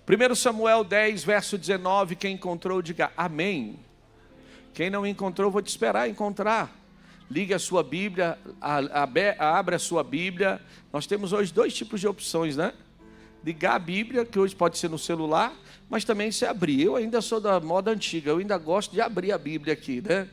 1 Samuel 10, verso 19, quem encontrou, diga amém. Quem não encontrou, vou te esperar encontrar. Ligue a sua Bíblia, abra a sua Bíblia. Nós temos hoje 2 tipos de opções, né? Ligar a Bíblia, que hoje pode ser no celular, mas também se abrir. Eu ainda sou da moda antiga, eu ainda gosto de abrir a Bíblia aqui, né?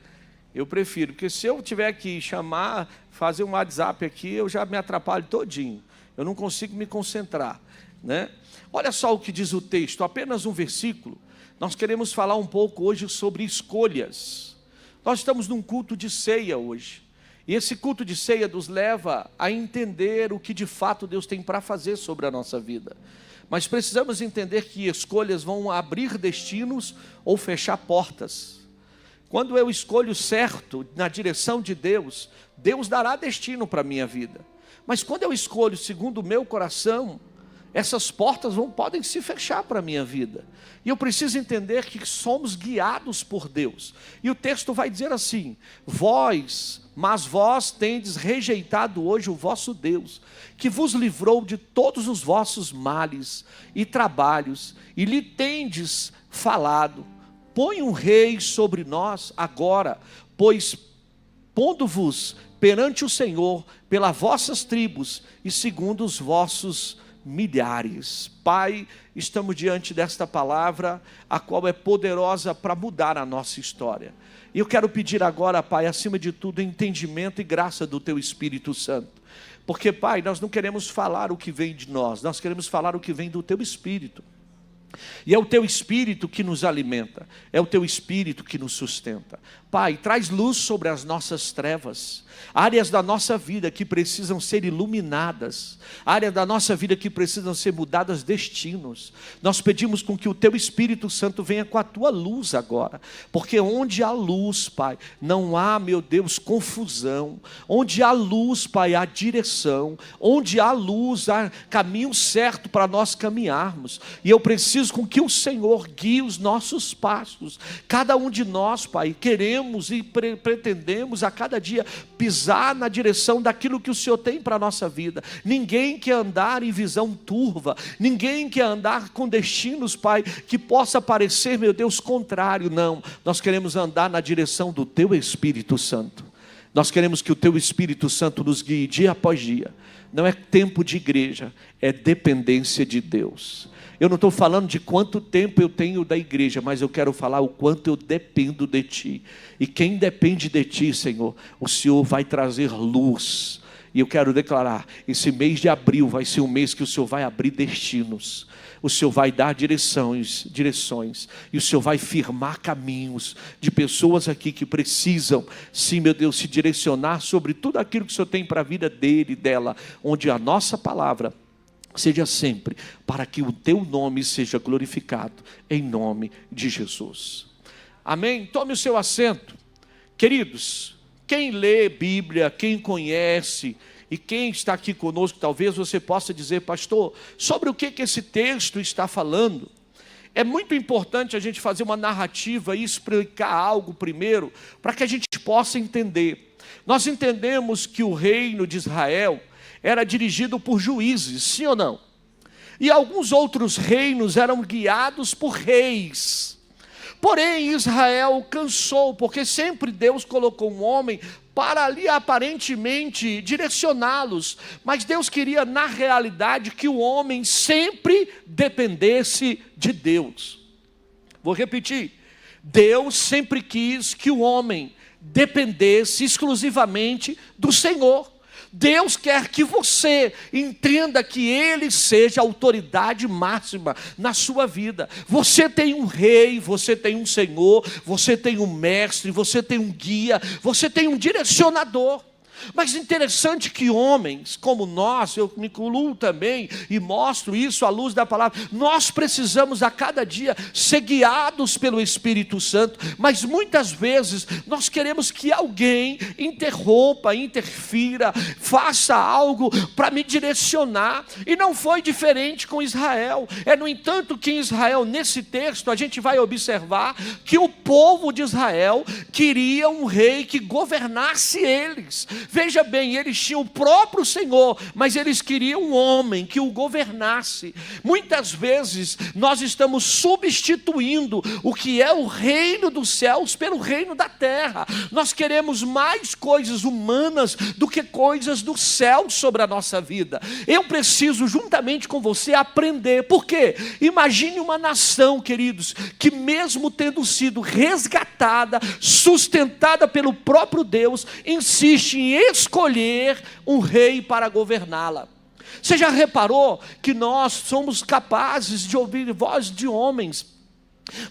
Eu prefiro, porque se eu tiver que chamar, fazer um WhatsApp aqui, eu já me atrapalho todinho. Eu não consigo me concentrar, né? Olha só o que diz o texto, apenas um versículo. Nós queremos falar um pouco hoje sobre escolhas. Nós estamos num culto de ceia hoje. E esse culto de ceia nos leva a entender o que de fato Deus tem para fazer sobre a nossa vida. Mas precisamos entender que escolhas vão abrir destinos ou fechar portas. Quando eu escolho certo na direção de Deus, Deus dará destino para a minha vida. Mas quando eu escolho segundo o meu coração, essas portas podem se fechar para a minha vida. E eu preciso entender que somos guiados por Deus. E o texto vai dizer assim: mas vós tendes rejeitado hoje o vosso Deus, que vos livrou de todos os vossos males e trabalhos, e lhe tendes falado: põe um rei sobre nós agora, pois pondo-vos perante o Senhor pelas vossas tribos e segundo os vossos milhares. Pai, estamos diante desta palavra, a qual é poderosa para mudar a nossa história. E eu quero pedir agora, Pai, acima de tudo, entendimento e graça do Teu Espírito Santo. Porque, Pai, nós não queremos falar o que vem de nós, nós queremos falar o que vem do Teu Espírito. E é o Teu Espírito que nos alimenta, é o Teu Espírito que nos sustenta. Pai, traz luz sobre as nossas trevas, áreas da nossa vida que precisam ser iluminadas, áreas da nossa vida que precisam ser mudadas, destinos. Nós pedimos com que o Teu Espírito Santo venha com a Tua luz agora, porque onde há luz, Pai, não há, meu Deus, confusão. Onde há luz, Pai, há direção. Onde há luz, há caminho certo para nós caminharmos. E eu preciso com que o Senhor guie os nossos passos. Cada um de nós, Pai, queremos e pretendemos a cada dia pisar na direção daquilo que o Senhor tem para a nossa vida. Ninguém quer andar em visão turva, ninguém quer andar com destinos, Pai, que possa parecer, meu Deus, contrário. Não, nós queremos andar na direção do Teu Espírito Santo. Nós queremos que o Teu Espírito Santo nos guie dia após dia. Não é tempo de igreja, é dependência de Deus. Eu não estou falando de quanto tempo eu tenho da igreja, mas eu quero falar o quanto eu dependo de Ti. E quem depende de Ti, Senhor, o Senhor vai trazer luz. E eu quero declarar, esse mês de abril vai ser um mês que o Senhor vai abrir destinos. O Senhor vai dar direções, e o Senhor vai firmar caminhos de pessoas aqui que precisam, sim, meu Deus, se direcionar sobre tudo aquilo que o Senhor tem para a vida dele e dela, onde a nossa palavra seja sempre para que o Teu nome seja glorificado, em nome de Jesus. Amém? Tome o seu assento. Queridos, quem lê Bíblia, quem conhece e quem está aqui conosco, talvez você possa dizer: pastor, sobre o que esse texto está falando? É muito importante a gente fazer uma narrativa e explicar algo primeiro, para que a gente possa entender. Nós entendemos que o reino de Israel era dirigido por juízes, sim ou não? E alguns outros reinos eram guiados por reis. Porém, Israel cansou, porque sempre Deus colocou um homem para ali aparentemente direcioná-los. Mas Deus queria, na realidade, que o homem sempre dependesse de Deus. Vou repetir. Deus sempre quis que o homem dependesse exclusivamente do Senhor. Deus quer que você entenda que Ele seja a autoridade máxima na sua vida. Você tem um rei, você tem um Senhor, você tem um mestre, você tem um guia, você tem um direcionador. Mas interessante que homens como nós, eu me incluo também e mostro isso à luz da palavra, nós precisamos a cada dia ser guiados pelo Espírito Santo, mas muitas vezes nós queremos que alguém interrompa, interfira, faça algo para me direcionar, e não foi diferente com Israel. É no entanto que em Israel, nesse texto, a gente vai observar que o povo de Israel queria um rei que governasse eles. Veja bem, eles tinham o próprio Senhor, mas eles queriam um homem que o governasse. Muitas vezes nós estamos substituindo o que é o reino dos céus pelo reino da terra. Nós queremos mais coisas humanas do que coisas do céu sobre a nossa vida. Eu preciso, juntamente com você, aprender. Por quê? Imagine uma nação, queridos, que mesmo tendo sido resgatada, sustentada pelo próprio Deus, insiste em escolher um rei para governá-la. Você já reparou que nós somos capazes de ouvir voz de homens,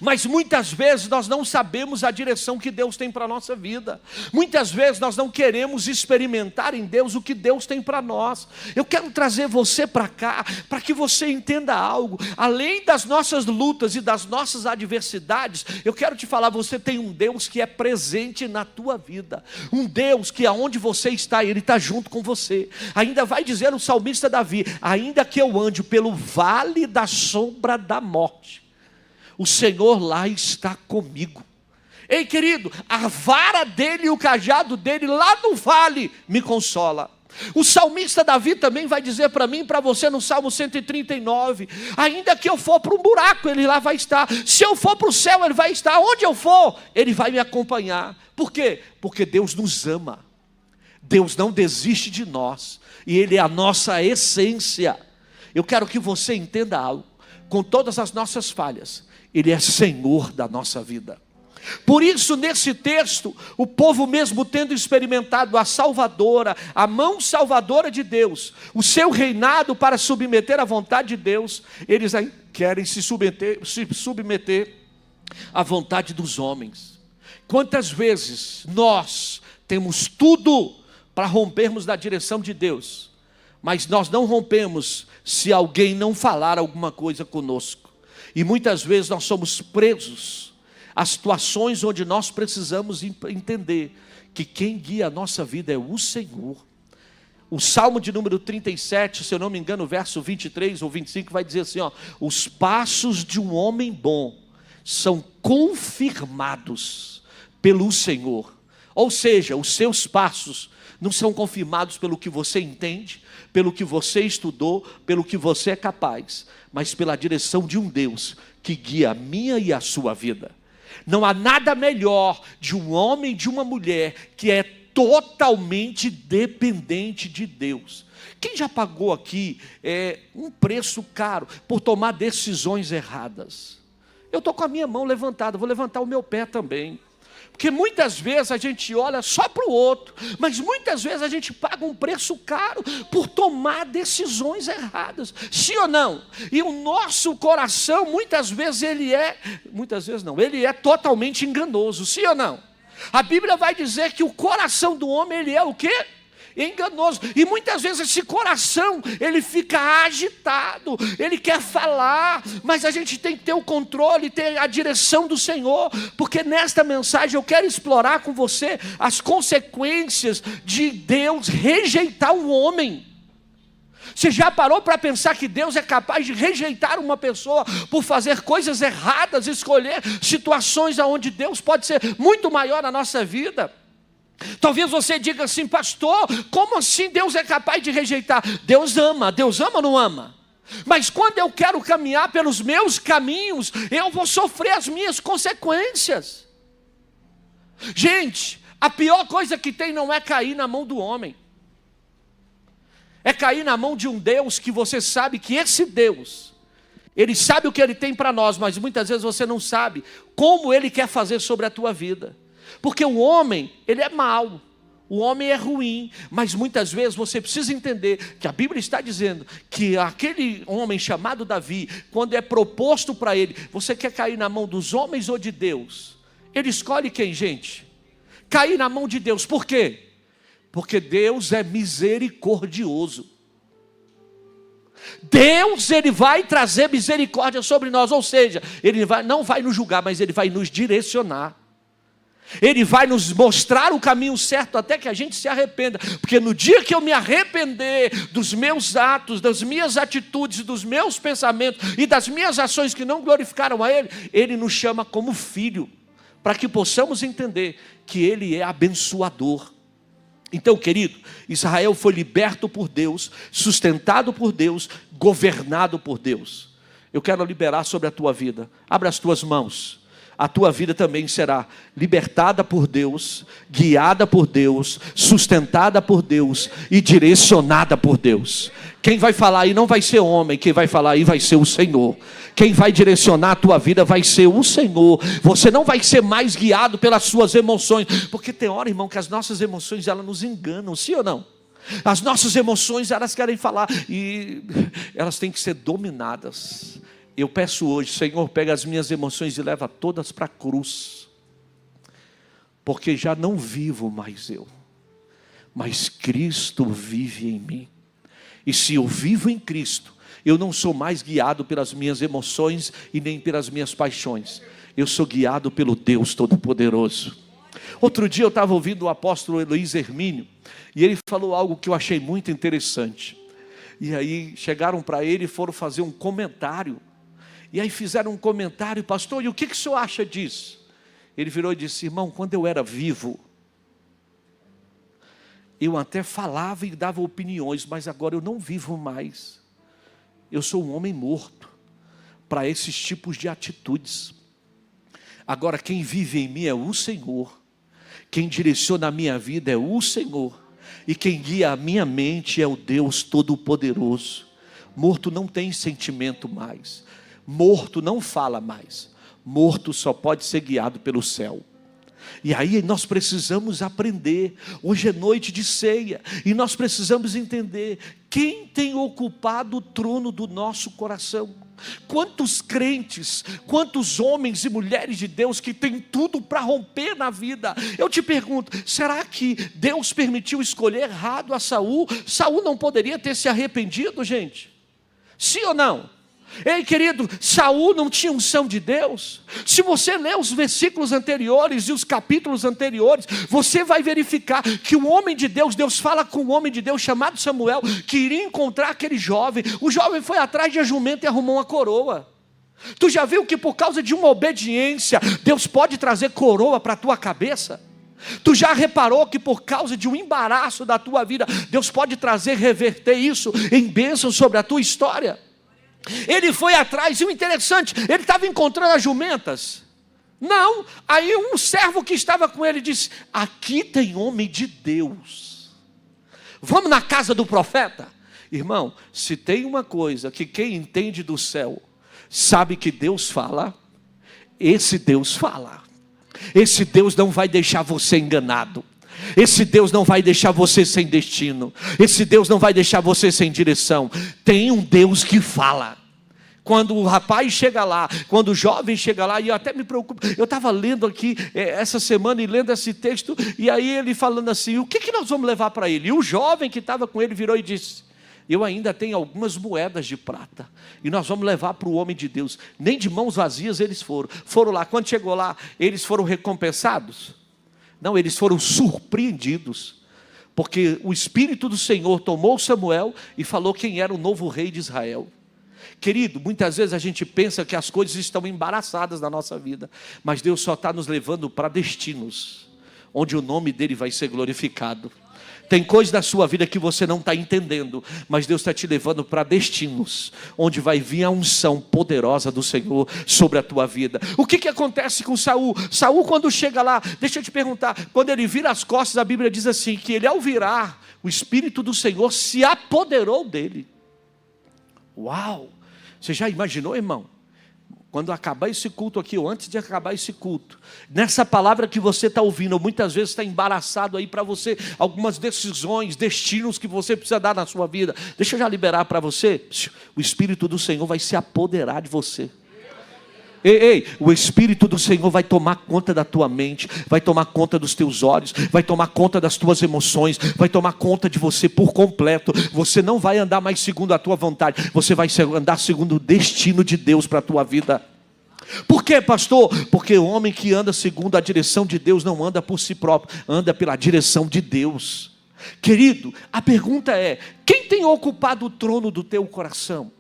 mas muitas vezes nós não sabemos a direção que Deus tem para a nossa vida. Muitas vezes nós não queremos experimentar em Deus o que Deus tem para nós. Eu quero trazer você para cá, para que você entenda algo. Além das nossas lutas e das nossas adversidades, eu quero te falar, você tem um Deus que é presente na tua vida. Um Deus que aonde você está, Ele está junto com você. Ainda vai dizer o salmista Davi: ainda que eu ande pelo vale da sombra da morte, o Senhor lá está comigo. Ei, querido, a vara dele e o cajado dele lá no vale me consola. O salmista Davi também vai dizer para mim e para você no Salmo 139, ainda que eu for para um buraco, Ele lá vai estar. Se eu for para o céu, Ele vai estar. Onde eu for, Ele vai me acompanhar. Por quê? Porque Deus nos ama. Deus não desiste de nós. E Ele é a nossa essência. Eu quero que você entenda algo. Com todas as nossas falhas, Ele é Senhor da nossa vida. Por isso, nesse texto, o povo mesmo tendo experimentado a salvadora, a mão salvadora de Deus, o seu reinado para submeter à vontade de Deus, eles querem se submeter à vontade dos homens. Quantas vezes nós temos tudo para rompermos da direção de Deus, mas nós não rompemos se alguém não falar alguma coisa conosco. E muitas vezes nós somos presos a situações onde nós precisamos entender que quem guia a nossa vida é o Senhor. O Salmo de número 37, se eu não me engano, verso 23 ou 25, vai dizer assim, ó: os passos de um homem bom são confirmados pelo Senhor. Ou seja, os seus passos não são confirmados pelo que você entende, pelo que você estudou, pelo que você é capaz, mas pela direção de um Deus que guia a minha e a sua vida. Não há nada melhor de um homem e de uma mulher que é totalmente dependente de Deus. Quem já pagou aqui um preço caro por tomar decisões erradas? Eu estou com a minha mão levantada, vou levantar o meu pé também. Porque muitas vezes a gente olha só para o outro, mas muitas vezes a gente paga um preço caro por tomar decisões erradas. Sim ou não? E o nosso coração, muitas vezes ele é totalmente enganoso. Sim ou não? A Bíblia vai dizer que o coração do homem, ele é o quê? Enganoso. E muitas vezes esse coração, ele fica agitado, ele quer falar, mas a gente tem que ter o controle, ter a direção do Senhor, porque nesta mensagem eu quero explorar com você as consequências de Deus rejeitar um homem. Você já parou para pensar que Deus é capaz de rejeitar uma pessoa por fazer coisas erradas, escolher situações onde Deus pode ser muito maior na nossa vida? Talvez você diga assim: pastor, como assim Deus é capaz de rejeitar? Deus ama ou não ama? Mas quando eu quero caminhar pelos meus caminhos, eu vou sofrer as minhas consequências. Gente, a pior coisa que tem não é cair na mão do homem, é cair na mão de um Deus que você sabe que esse Deus, Ele sabe o que Ele tem para nós, mas muitas vezes você não sabe como Ele quer fazer sobre a tua vida. Porque o homem, ele é mau, o homem é ruim, mas muitas vezes você precisa entender que a Bíblia está dizendo que aquele homem chamado Davi, quando é proposto para ele, você quer cair na mão dos homens ou de Deus? Ele escolhe quem, gente? Cair na mão de Deus. Por quê? Porque Deus é misericordioso. Deus, Ele vai trazer misericórdia sobre nós, ou seja, Ele não vai nos julgar, mas Ele vai nos direcionar. Ele vai nos mostrar o caminho certo até que a gente se arrependa. Porque no dia que eu me arrepender dos meus atos, das minhas atitudes, dos meus pensamentos e das minhas ações que não glorificaram a Ele, Ele nos chama como filho, para que possamos entender que Ele é abençoador. Então, querido, Israel foi liberto por Deus, sustentado por Deus, governado por Deus. Eu quero liberar sobre a tua vida. Abra as tuas mãos. A tua vida também será libertada por Deus, guiada por Deus, sustentada por Deus e direcionada por Deus. Quem vai falar aí não vai ser homem, quem vai falar aí vai ser o Senhor. Quem vai direcionar a tua vida vai ser o Senhor. Você não vai ser mais guiado pelas suas emoções, porque tem hora, irmão, que as nossas emoções elas nos enganam, sim ou não? As nossas emoções elas querem falar e elas têm que ser dominadas. Eu peço hoje, Senhor, pega as minhas emoções e leva todas para a cruz, porque já não vivo mais eu, mas Cristo vive em mim. E se eu vivo em Cristo, eu não sou mais guiado pelas minhas emoções e nem pelas minhas paixões. Eu sou guiado pelo Deus Todo-Poderoso. Outro dia eu estava ouvindo o apóstolo Luiz Hermínio, e ele falou algo que eu achei muito interessante. E aí chegaram para ele e foram fazer um comentário. E aí fizeram um comentário, pastor, e o que o senhor acha disso? Ele virou e disse, irmão, quando eu era vivo, eu até falava e dava opiniões, mas agora eu não vivo mais. Eu sou um homem morto para esses tipos de atitudes. Agora quem vive em mim é o Senhor. Quem direciona a minha vida é o Senhor. E quem guia a minha mente é o Deus Todo-Poderoso. Morto não tem sentimento mais. Morto não fala mais. Morto só pode ser guiado pelo céu. E aí nós precisamos aprender. Hoje é noite de ceia e nós precisamos entender quem tem ocupado o trono do nosso coração. Quantos crentes, quantos homens e mulheres de Deus que têm tudo para romper na vida. Eu te pergunto, será que Deus permitiu escolher errado a Saul? Saul não poderia ter se arrependido, gente? Sim ou não? Ei, querido, Saul não tinha unção de Deus? Se você ler os versículos anteriores e os capítulos anteriores, você vai verificar que o homem de Deus, Deus fala com um homem de Deus chamado Samuel, que iria encontrar aquele jovem. O jovem foi atrás de a jumenta e arrumou uma coroa. Tu já viu que por causa de uma obediência, Deus pode trazer coroa para a tua cabeça? Tu já reparou que por causa de um embaraço da tua vida, Deus pode trazer, reverter isso em bênção sobre a tua história? Ele foi atrás, e o interessante, ele estava encontrando as jumentas? Não, aí um servo que estava com ele disse, aqui tem homem de Deus, vamos na casa do profeta? Irmão, se tem uma coisa que quem entende do céu, sabe que Deus fala, esse Deus fala, esse Deus não vai deixar você enganado. Esse Deus não vai deixar você sem destino. Esse Deus não vai deixar você sem direção. Tem um Deus que fala. Quando o rapaz chega lá, quando o jovem chega lá, e eu até me preocupo, eu estava lendo aqui essa semana e lendo esse texto, e aí ele falando assim, o que nós vamos levar para ele? E o jovem que estava com ele virou e disse, eu ainda tenho algumas moedas de prata, e nós vamos levar para o homem de Deus. Nem de mãos vazias eles foram lá. Quando chegou lá, eles foram recompensados? Não, eles foram surpreendidos, porque o Espírito do Senhor tomou Samuel e falou quem era o novo rei de Israel. Querido, muitas vezes a gente pensa que as coisas estão embaraçadas na nossa vida, mas Deus só está nos levando para destinos, onde o nome dele vai ser glorificado. Tem coisas da sua vida que você não está entendendo, mas Deus está te levando para destinos, onde vai vir a unção poderosa do Senhor sobre a tua vida. O que acontece com Saul? Saul, quando chega lá, deixa eu te perguntar, quando ele vira as costas, a Bíblia diz assim, que ele ao virar, o Espírito do Senhor se apoderou dele. Uau! Você já imaginou, irmão? Quando acabar esse culto aqui, ou antes de acabar esse culto, nessa palavra que você está ouvindo, ou muitas vezes está embaraçado aí para você, algumas decisões, destinos que você precisa dar na sua vida. Deixa eu já liberar para você. O Espírito do Senhor vai se apoderar de você. Ei, o Espírito do Senhor vai tomar conta da tua mente, vai tomar conta dos teus olhos, vai tomar conta das tuas emoções, vai tomar conta de você por completo. Você não vai andar mais segundo a tua vontade, você vai andar segundo o destino de Deus para a tua vida. Por quê, pastor? Porque o homem que anda segundo a direção de Deus não anda por si próprio, anda pela direção de Deus. Querido, a pergunta é, quem tem ocupado o trono do teu coração?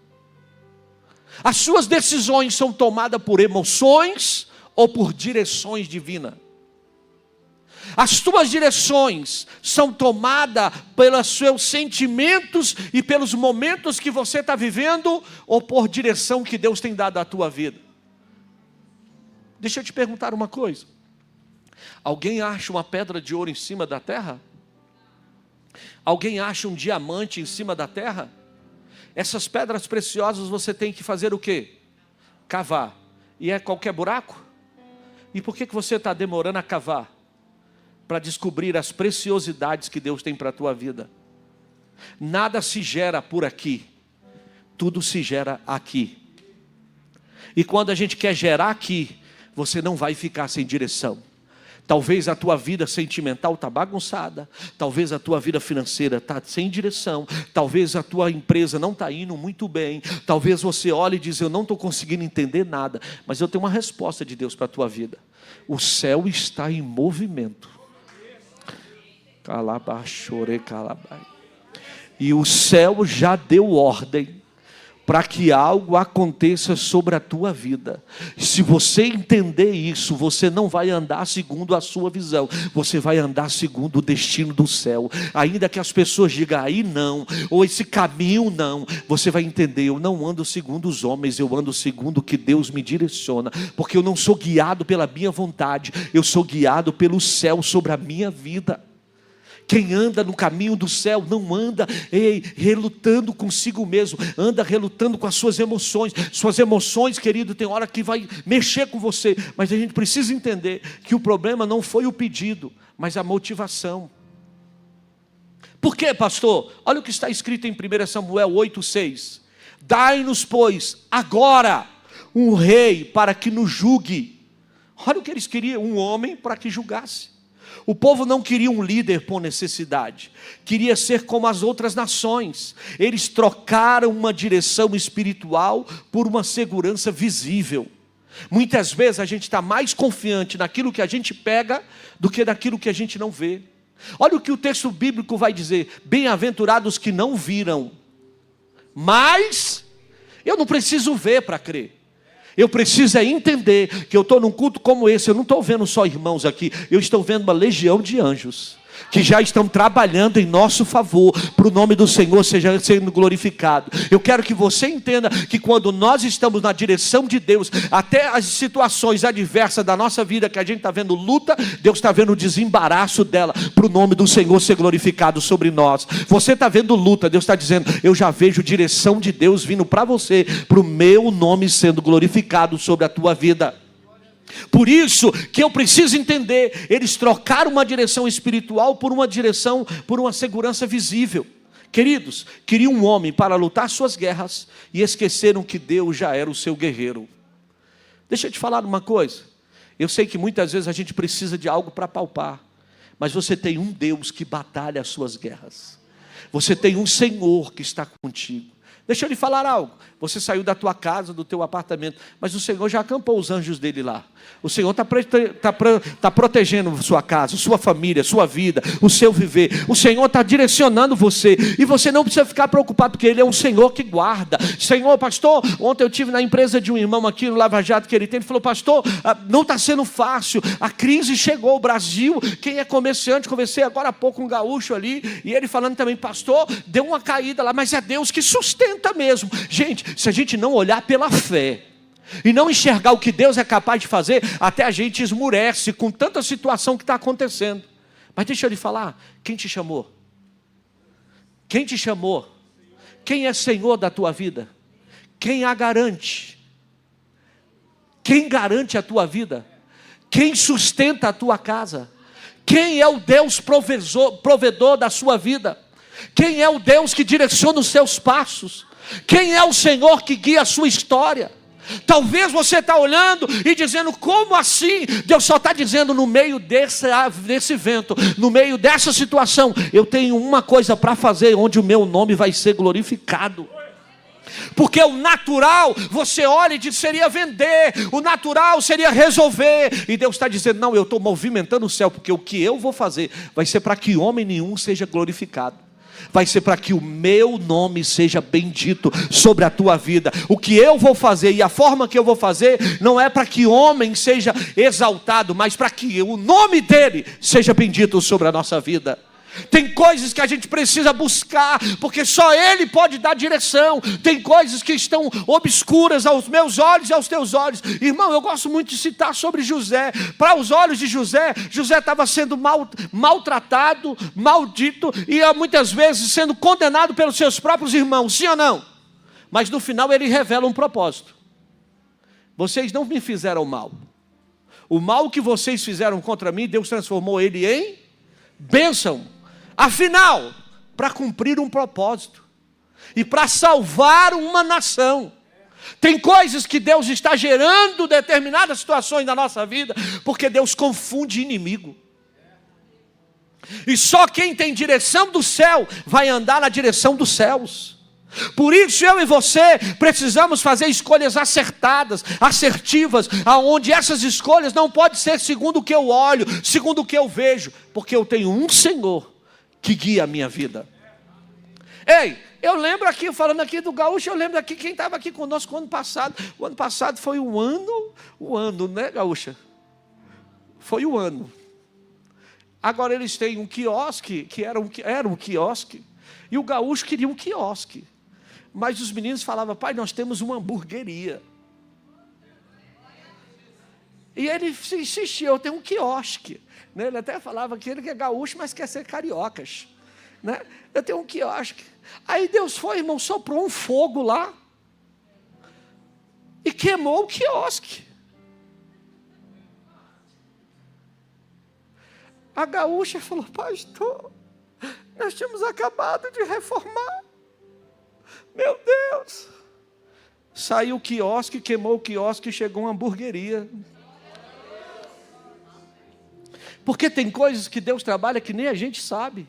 As suas decisões são tomadas por emoções ou por direções divinas? As tuas direções são tomadas pelos seus sentimentos e pelos momentos que você está vivendo, ou por direção que Deus tem dado à tua vida? Deixa eu te perguntar uma coisa. Alguém acha uma pedra de ouro em cima da terra? Alguém acha um diamante em cima da terra? Essas pedras preciosas você tem que fazer o quê? Cavar. E é qualquer buraco? E por que você está demorando a cavar? Para descobrir as preciosidades que Deus tem para a tua vida. Nada se gera por aqui, tudo se gera aqui. E quando a gente quer gerar aqui, você não vai ficar sem direção. Talvez a tua vida sentimental está bagunçada, talvez a tua vida financeira está sem direção, talvez a tua empresa não está indo muito bem, talvez você olhe e diz, eu não estou conseguindo entender nada, mas eu tenho uma resposta de Deus para a tua vida. O céu está em movimento. E o céu já deu ordem para que algo aconteça sobre a tua vida. Se você entender isso, você não vai andar segundo a sua visão, você vai andar segundo o destino do céu. Ainda que as pessoas digam, aí não, ou esse caminho não, você vai entender, eu não ando segundo os homens, eu ando segundo o que Deus me direciona, porque eu não sou guiado pela minha vontade, eu sou guiado pelo céu sobre a minha vida. Quem anda no caminho do céu não anda relutando consigo mesmo, anda relutando com as suas emoções. Suas emoções, querido, tem hora que vai mexer com você, mas a gente precisa entender que o problema não foi o pedido, mas a motivação. Por quê, pastor? Olha o que está escrito em 1 Samuel 8,6. Dai-nos, pois, agora um rei para que nos julgue. Olha o que eles queriam, um homem para que julgasse. O povo não queria um líder por necessidade, queria ser como as outras nações. Eles trocaram uma direção espiritual por uma segurança visível. Muitas vezes a gente está mais confiante naquilo que a gente pega do que naquilo que a gente não vê. Olha o que o texto bíblico vai dizer: bem-aventurados que não viram, mas eu não preciso ver para crer. Eu preciso é entender que eu estou num culto como esse, eu não estou vendo só irmãos aqui, eu estou vendo uma legião de anjos, que já estão trabalhando em nosso favor, para o nome do Senhor seja sendo glorificado. Eu quero que você entenda que quando nós estamos na direção de Deus, até as situações adversas da nossa vida, que a gente está vendo luta, Deus está vendo o desembaraço dela, para o nome do Senhor ser glorificado sobre nós. Você está vendo luta, Deus está dizendo, eu já vejo direção de Deus vindo para você, para o meu nome sendo glorificado sobre a tua vida. Por isso que eu preciso entender, eles trocaram uma direção espiritual por uma direção, por uma segurança visível. Queridos, queriam um homem para lutar suas guerras e esqueceram que Deus já era o seu guerreiro. Deixa eu te falar uma coisa, eu sei que muitas vezes a gente precisa de algo para palpar, mas você tem um Deus que batalha as suas guerras, você tem um Senhor que está contigo. Deixa eu lhe falar algo, você saiu da tua casa, do teu apartamento, mas o Senhor já acampou os anjos dele lá. O Senhor está protegendo sua casa, sua família, sua vida, o seu viver. O Senhor está direcionando você, e você não precisa ficar preocupado, porque Ele é um Senhor que guarda. Senhor, pastor, ontem eu estive na empresa de um irmão aqui no Lava Jato que ele tem, ele falou, pastor, não está sendo fácil, a crise chegou ao Brasil, quem é comerciante, conversei agora há pouco com um gaúcho ali, e ele falando também, pastor, deu uma caída lá, mas é Deus que sustenta mesmo. Gente, se a gente não olhar pela fé e não enxergar o que Deus é capaz de fazer, até a gente esmurece com tanta situação que está acontecendo. Mas deixa eu lhe falar, quem te chamou? Quem te chamou? Quem é Senhor da tua vida? Quem a garante? Quem garante a tua vida? Quem sustenta a tua casa? Quem é o Deus provedor da sua vida? Quem é o Deus que direciona os seus passos? Quem é o Senhor que guia a sua história? Talvez você está olhando e dizendo, como assim? Deus só está dizendo, no meio desse vento, no meio dessa situação, eu tenho uma coisa para fazer, onde o meu nome vai ser glorificado. Porque o natural, você olha e diz, seria vender, o natural seria resolver, e Deus está dizendo, não, eu estou movimentando o céu, porque o que eu vou fazer vai ser para que homem nenhum seja glorificado. vai ser para que o meu nome seja bendito sobre a tua vida. O que eu vou fazer e a forma que eu vou fazer não é para que homem seja exaltado, mas para que o nome dele seja bendito sobre a nossa vida. Tem coisas que a gente precisa buscar, porque só ele pode dar direção. Tem coisas que estão obscuras aos meus olhos e aos teus olhos. Irmão, eu gosto muito de citar sobre José. Para os olhos de José, José estava sendo maltratado, maldito, e muitas vezes sendo condenado pelos seus próprios irmãos, sim ou não? Mas no final ele revela um propósito. Vocês não me fizeram mal. O mal que vocês fizeram contra mim, Deus transformou ele em bênção. Afinal, para cumprir um propósito e para salvar uma nação. Tem coisas que Deus está gerando determinadas situações na nossa vida, porque Deus confunde inimigo. E só quem tem direção do céu vai andar na direção dos céus. Por isso eu e você precisamos fazer escolhas acertadas, assertivas, aonde essas escolhas não podem ser segundo o que eu olho, segundo o que eu vejo, porque eu tenho um Senhor que guia a minha vida. Ei, eu lembro aqui, falando aqui do Gaúcho, eu lembro aqui quem estava aqui conosco o ano passado. O ano passado foi o ano, né, Gaúcha? Foi o ano. Agora eles têm um quiosque, que era um quiosque, e o Gaúcho queria um quiosque. Mas os meninos falavam, pai, nós temos uma hamburgueria. E ele insistia, eu tenho um quiosque. Ele até falava que ele é gaúcho, mas quer ser cariocas. Eu tenho um quiosque. Aí Deus foi, irmão, soprou um fogo lá e queimou o quiosque. A gaúcha falou, pastor, nós tínhamos acabado de reformar. Meu Deus. Saiu o quiosque, queimou o quiosque e chegou uma hamburgueria. Porque tem coisas que Deus trabalha que nem a gente sabe.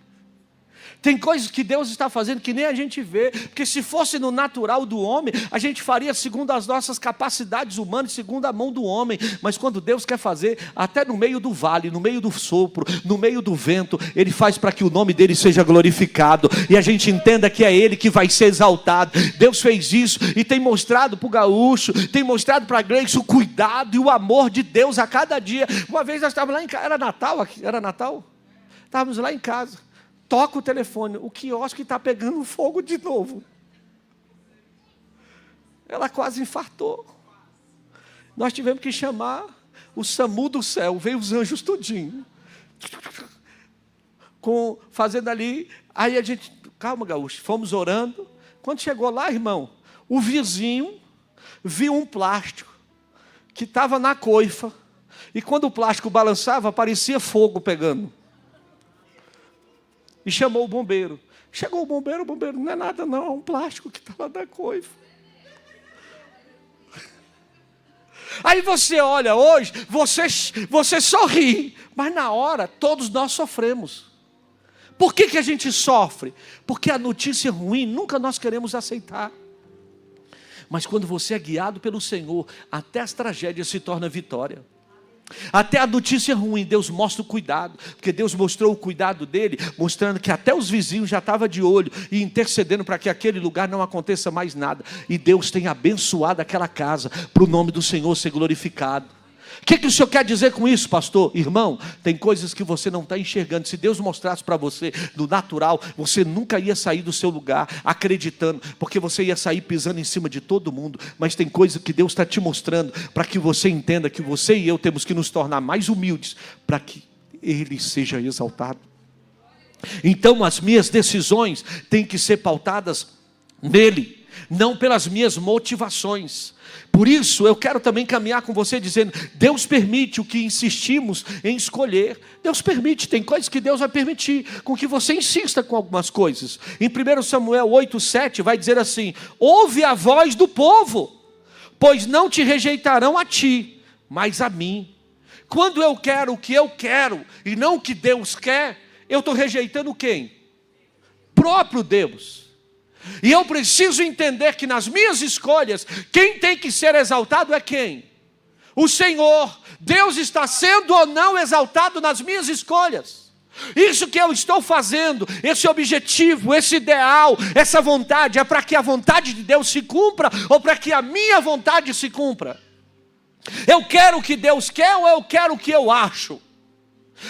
Tem coisas que Deus está fazendo que nem a gente vê. Porque se fosse no natural do homem, a gente faria segundo as nossas capacidades humanas, segundo a mão do homem. Mas quando Deus quer fazer, até no meio do vale, no meio do sopro, no meio do vento, Ele faz para que o nome dEle seja glorificado. E a gente entenda que é Ele que vai ser exaltado. Deus fez isso e tem mostrado para o gaúcho, tem mostrado para a Gleice o cuidado e o amor de Deus a cada dia. Uma vez nós estávamos lá em casa, era Natal aqui? Era Natal? Estávamos lá em casa. Toca o telefone, o quiosque está pegando fogo de novo. Ela quase infartou. Nós tivemos que chamar o SAMU do céu, veio os anjos tudinho. Fazendo ali, aí a gente, calma gaúcho, fomos orando. Quando chegou lá, irmão, o vizinho viu um plástico que estava na coifa. E quando o plástico balançava, parecia fogo pegando. E chamou o bombeiro. Chegou o bombeiro não é nada não, é um plástico que está lá da coifa. Aí você olha hoje, você sorri, mas na hora todos nós sofremos. Por que a gente sofre? Porque a notícia ruim nunca nós queremos aceitar. Mas quando você é guiado pelo Senhor, até as tragédias se tornam vitória. Até a notícia ruim, Deus mostra o cuidado, porque Deus mostrou o cuidado dele, mostrando que até os vizinhos já estavam de olho e intercedendo para que aquele lugar não aconteça mais nada. E Deus tem abençoado aquela casa para o nome do Senhor ser glorificado. O que o Senhor quer dizer com isso, pastor? Irmão, tem coisas que você não está enxergando. Se Deus mostrasse para você do natural, você nunca ia sair do seu lugar acreditando, porque você ia sair pisando em cima de todo mundo. Mas tem coisas que Deus está te mostrando para que você entenda que você e eu temos que nos tornar mais humildes para que Ele seja exaltado. Então as minhas decisões têm que ser pautadas nele, não pelas minhas motivações. Por isso eu quero também caminhar com você dizendo, Deus permite o que insistimos em escolher. Deus permite, tem coisas que Deus vai permitir com que você insista com algumas coisas. Em 1 Samuel 8:7 vai dizer assim, ouve a voz do povo, pois não te rejeitarão a ti, mas a mim. Quando eu quero o que eu quero e não o que Deus quer, eu estou rejeitando quem? Próprio Deus. E eu preciso entender que nas minhas escolhas, quem tem que ser exaltado é quem? O Senhor. Deus está sendo ou não exaltado nas minhas escolhas. Isso que eu estou fazendo, esse objetivo, esse ideal, essa vontade, é para que a vontade de Deus se cumpra ou para que a minha vontade se cumpra? Eu quero o que Deus quer ou eu quero o que eu acho?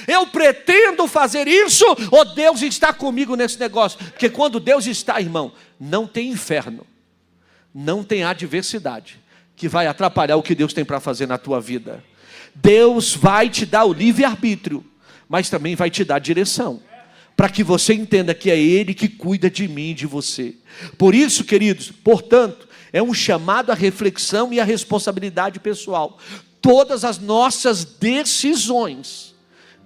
Eu pretendo fazer isso ou Deus está comigo nesse negócio? Porque quando Deus está, irmão, não tem inferno, não tem adversidade que vai atrapalhar o que Deus tem para fazer na tua vida. Deus vai te dar o livre-arbítrio, mas também vai te dar direção, para que você entenda que é Ele que cuida de mim e de você. Por isso, queridos, portanto, é um chamado à reflexão e à responsabilidade pessoal. Todas as nossas decisões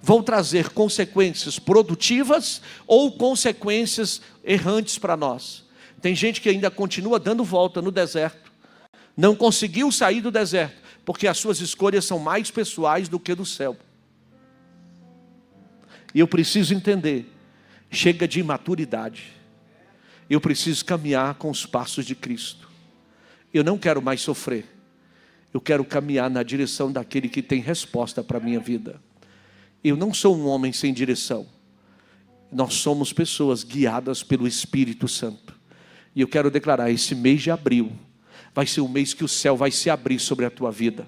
vão trazer consequências produtivas ou consequências errantes para nós. Tem gente que ainda continua dando volta no deserto, não conseguiu sair do deserto, porque as suas escolhas são mais pessoais do que do céu. E eu preciso entender, chega de imaturidade, eu preciso caminhar com os passos de Cristo. Eu não quero mais sofrer, eu quero caminhar na direção daquele que tem resposta para a minha vida. Eu não sou um homem sem direção, nós somos pessoas guiadas pelo Espírito Santo. E eu quero declarar, esse mês de abril vai ser um mês que o céu vai se abrir sobre a tua vida.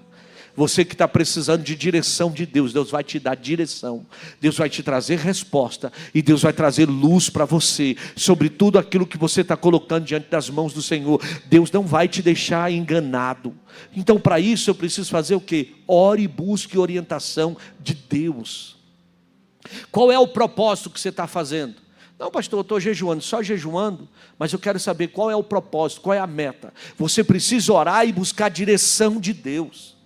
Você que está precisando de direção de Deus, Deus vai te dar direção, Deus vai te trazer resposta, e Deus vai trazer luz para você, sobre tudo aquilo que você está colocando diante das mãos do Senhor. Deus não vai te deixar enganado. Então, para isso eu preciso fazer o quê? Ore e busque orientação de Deus. Qual é o propósito que você está fazendo? Não, pastor, eu estou jejuando, só jejuando, mas eu quero saber qual é o propósito, qual é a meta. Você precisa orar e buscar a direção de Deus.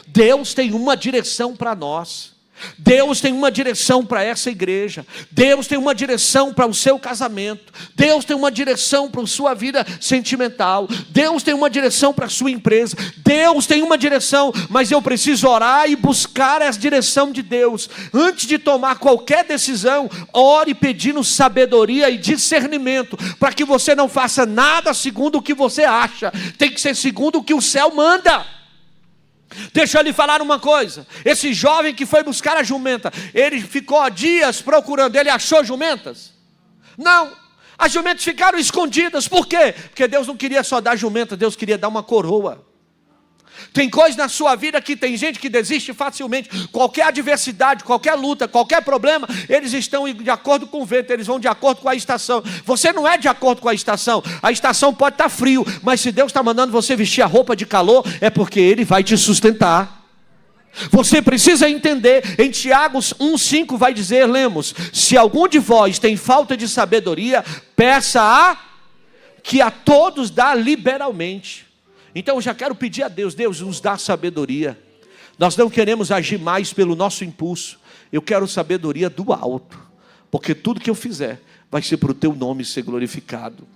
Deus tem uma direção para nós, Deus tem uma direção para essa igreja, Deus tem uma direção para o seu casamento, Deus tem uma direção para a sua vida sentimental, Deus tem uma direção para a sua empresa, Deus tem uma direção, mas eu preciso orar e buscar essa direção de Deus. Antes de tomar qualquer decisão, ore pedindo sabedoria e discernimento, para que você não faça nada segundo o que você acha, tem que ser segundo o que o céu manda. Deixa eu lhe falar uma coisa, esse jovem que foi buscar a jumenta, ele ficou dias procurando, ele achou jumentas? Não, as jumentas ficaram escondidas. Por quê? Porque Deus não queria só dar jumenta, Deus queria dar uma coroa. Tem coisas na sua vida que tem gente que desiste facilmente. Qualquer adversidade, qualquer luta, qualquer problema, eles estão de acordo com o vento, eles vão de acordo com a estação. Você não é de acordo com a estação pode estar frio, mas se Deus está mandando você vestir a roupa de calor, é porque Ele vai te sustentar. Você precisa entender, em Tiago 1,5 vai dizer, lemos: se algum de vós tem falta de sabedoria, peça que a todos dá liberalmente. Então eu já quero pedir a Deus, Deus nos dá sabedoria. Nós não queremos agir mais pelo nosso impulso, eu quero sabedoria do alto, porque tudo que eu fizer vai ser para o teu nome ser glorificado.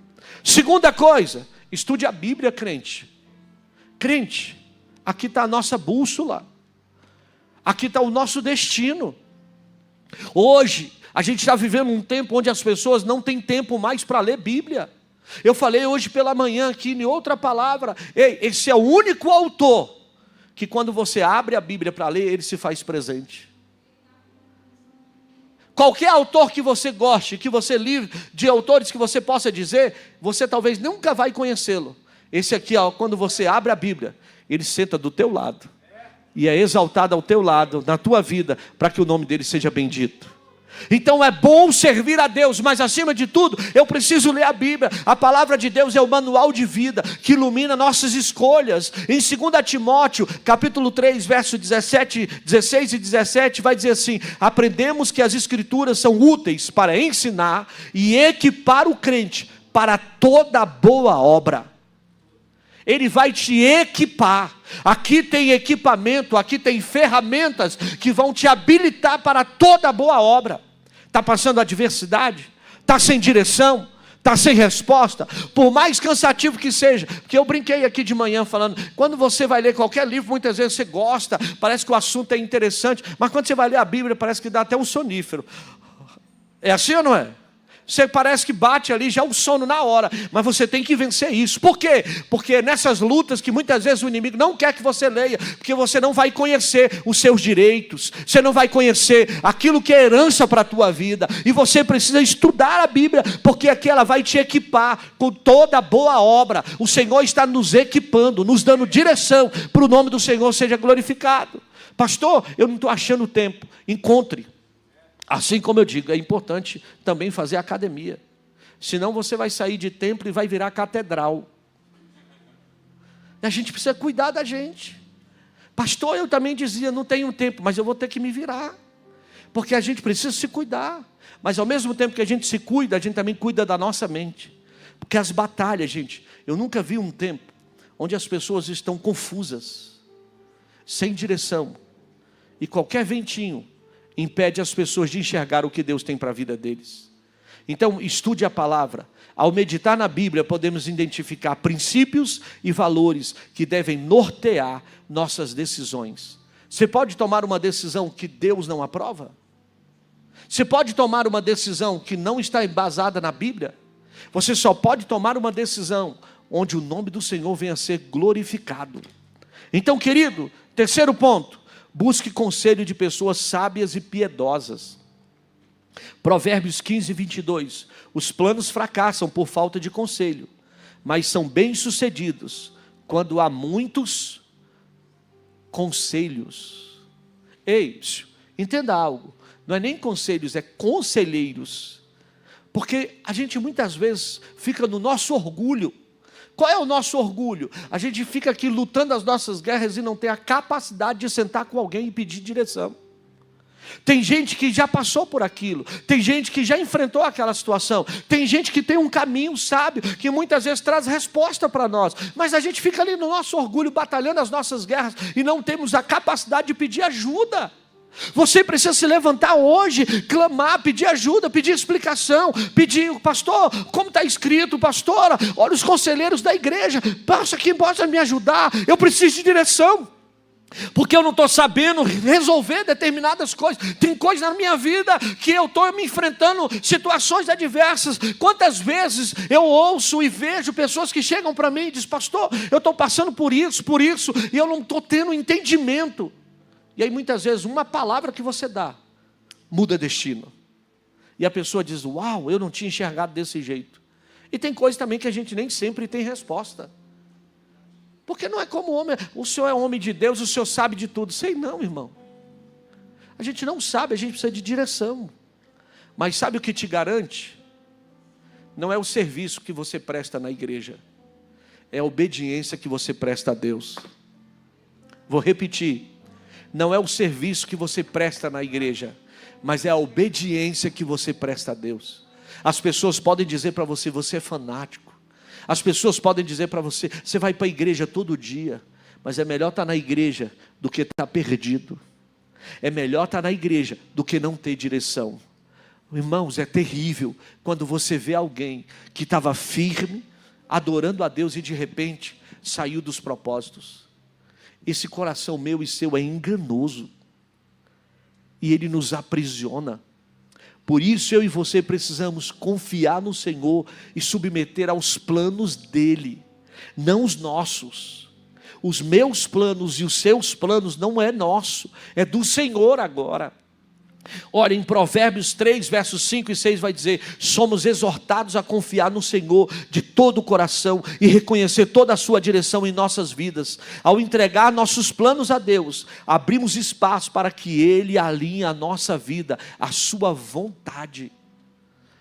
Segunda coisa, estude a Bíblia, crente. Crente, aqui está a nossa bússola, aqui está o nosso destino. Hoje a gente está vivendo um tempo onde as pessoas não têm tempo mais para ler Bíblia. Eu falei hoje pela manhã aqui em outra palavra, esse é o único autor que quando você abre a Bíblia para ler, ele se faz presente. Qualquer autor que você goste, que você livre, de autores que você possa dizer, você talvez nunca vai conhecê-lo. Esse aqui, quando você abre a Bíblia, ele senta do teu lado, e é exaltado ao teu lado, na tua vida, para que o nome dele seja bendito. Então é bom servir a Deus, mas acima de tudo, eu preciso ler a Bíblia. A palavra de Deus é o manual de vida, que ilumina nossas escolhas. Em 2 Timóteo, capítulo 3, verso 16 e 17, vai dizer assim: aprendemos que as Escrituras são úteis para ensinar e equipar o crente para toda boa obra. Ele vai te equipar. Aqui tem equipamento, aqui tem ferramentas que vão te habilitar para toda boa obra. Está passando adversidade? Está sem direção? Está sem resposta? Por mais cansativo que seja, porque eu brinquei aqui de manhã falando, quando você vai ler qualquer livro, muitas vezes você gosta, parece que o assunto é interessante, mas quando você vai ler a Bíblia, parece que dá até um sonífero. É assim ou não é? Você parece que bate ali já o sono na hora, mas você tem que vencer isso. Por quê? Porque nessas lutas que muitas vezes o inimigo não quer que você leia, porque você não vai conhecer os seus direitos, você não vai conhecer aquilo que é herança para a tua vida, e você precisa estudar a Bíblia, porque aqui ela vai te equipar com toda boa obra. O Senhor está nos equipando, nos dando direção para o nome do Senhor seja glorificado. Pastor, eu não estou achando tempo. Encontre. Assim como eu digo, é importante também fazer academia. Senão você vai sair de templo e vai virar catedral. E a gente precisa cuidar da gente. Pastor, eu também dizia, não tenho tempo, mas eu vou ter que me virar. Porque a gente precisa se cuidar. Mas ao mesmo tempo que a gente se cuida, a gente também cuida da nossa mente. Porque as batalhas, gente, eu nunca vi um tempo onde as pessoas estão confusas, sem direção. E qualquer ventinho impede as pessoas de enxergar o que Deus tem para a vida deles. Então, estude a palavra. Ao meditar na Bíblia, podemos identificar princípios e valores que devem nortear nossas decisões. Você pode tomar uma decisão que Deus não aprova? Você pode tomar uma decisão que não está embasada na Bíblia? Você só pode tomar uma decisão onde o nome do Senhor venha a ser glorificado. Então, querido, terceiro ponto. Busque conselho de pessoas sábias e piedosas. Provérbios 15, 22. Os planos fracassam por falta de conselho, mas são bem-sucedidos quando há muitos conselhos. Ei, entenda algo. Não é nem conselhos, é conselheiros. Porque a gente muitas vezes fica no nosso orgulho. Qual é o nosso orgulho? A gente fica aqui lutando as nossas guerras e não tem a capacidade de sentar com alguém e pedir direção. Tem gente que já passou por aquilo, tem gente que já enfrentou aquela situação, tem gente que tem um caminho sábio, que muitas vezes traz resposta para nós, mas a gente fica ali no nosso orgulho, batalhando as nossas guerras, e não temos a capacidade de pedir ajuda. Você precisa se levantar hoje, clamar, pedir ajuda, pedir explicação, pedir, pastor, como está escrito, pastora, olha os conselheiros da igreja, passa quem possa me ajudar, eu preciso de direção, porque eu não estou sabendo resolver determinadas coisas. Tem coisas na minha vida que eu estou me enfrentando situações adversas. Quantas vezes eu ouço e vejo pessoas que chegam para mim e dizem, pastor, eu estou passando por isso, e eu não estou tendo entendimento. E aí muitas vezes uma palavra que você dá muda destino. E a pessoa diz, uau, eu não tinha enxergado desse jeito. E tem coisas também que a gente nem sempre tem resposta. Porque não é como homem, o senhor é homem de Deus, o senhor sabe de tudo. Sei não, irmão. A gente não sabe, a gente precisa de direção. Mas sabe o que te garante? Não é o serviço que você presta na igreja. É a obediência que você presta a Deus. Vou repetir. Não é o serviço que você presta na igreja, mas é a obediência que você presta a Deus. As pessoas podem dizer para você, você é fanático. As pessoas podem dizer para você, você vai para a igreja todo dia. Mas é melhor estar na igreja do que estar perdido. É melhor estar na igreja do que não ter direção. Irmãos, é terrível quando você vê alguém que estava firme, adorando a Deus e de repente saiu dos propósitos. Esse coração meu e seu é enganoso. E ele nos aprisiona. Por isso eu e você precisamos confiar no Senhor e submeter aos planos dEle, não os nossos. Os meus planos e os seus planos não é nosso, é do Senhor agora. Olha, em Provérbios 3, versos 5 e 6 vai dizer, somos exortados a confiar no Senhor de todo o coração e reconhecer toda a sua direção em nossas vidas. Ao entregar nossos planos a Deus, abrimos espaço para que Ele alinhe a nossa vida, a sua vontade.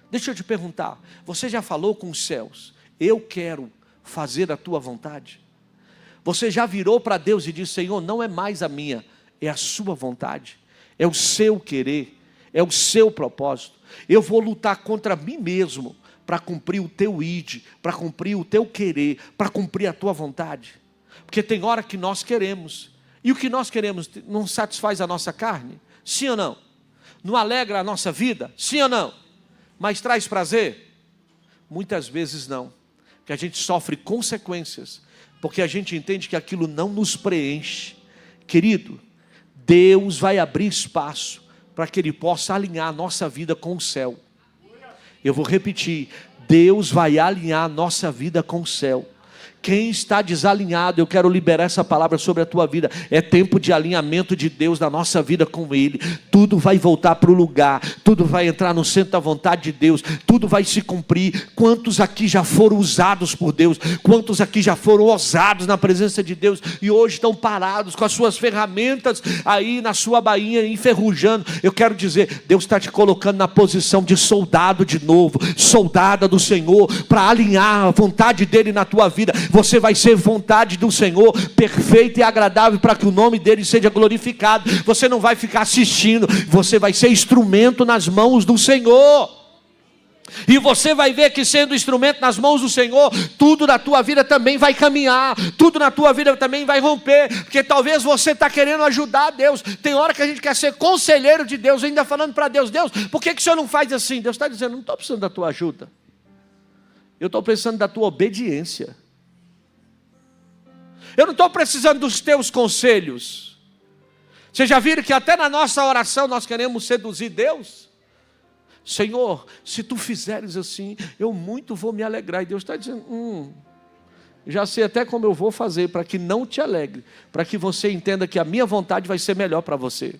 Deixa eu te perguntar, você já falou com os céus, eu quero fazer a tua vontade? Você já virou para Deus e disse, Senhor, não é mais a minha, é a sua vontade. É o seu querer, é o seu propósito. Eu vou lutar contra mim mesmo para cumprir o teu id, para cumprir o teu querer, para cumprir a tua vontade. Porque tem hora que nós queremos, e o que nós queremos não satisfaz a nossa carne? Sim ou não? Não alegra a nossa vida? Sim ou não? Mas traz prazer? Muitas vezes não, porque a gente sofre consequências, porque a gente entende que aquilo não nos preenche. Querido, Deus vai abrir espaço para que Ele possa alinhar a nossa vida com o céu. Eu vou repetir: Deus vai alinhar a nossa vida com o céu. Quem está desalinhado, eu quero liberar essa palavra sobre a tua vida. É tempo de alinhamento de Deus na nossa vida com Ele. Tudo vai voltar para o lugar, tudo vai entrar no centro da vontade de Deus, tudo vai se cumprir. Quantos aqui já foram usados por Deus? Quantos aqui já foram ousados na presença de Deus e hoje estão parados com as suas ferramentas aí na sua bainha enferrujando? Eu quero dizer, Deus está te colocando na posição de soldado de novo, soldada do Senhor, para alinhar a vontade dEle na tua vida. Você vai ser vontade do Senhor, perfeita e agradável, para que o nome dEle seja glorificado. Você não vai ficar assistindo, você vai ser instrumento nas mãos do Senhor. E você vai ver que, sendo instrumento nas mãos do Senhor, tudo na tua vida também vai caminhar, tudo na tua vida também vai romper, porque talvez você está querendo ajudar Deus. Tem hora que a gente quer ser conselheiro de Deus, ainda falando para Deus: Deus, por que o Senhor não faz assim? Deus está dizendo: não estou precisando da tua ajuda, eu estou precisando da tua obediência. Eu não estou precisando dos teus conselhos. Vocês já viram que até na nossa oração nós queremos seduzir Deus? Senhor, se tu fizeres assim, eu muito vou me alegrar. E Deus está dizendo: já sei até como eu vou fazer para que não te alegre, para que você entenda que a minha vontade vai ser melhor para você.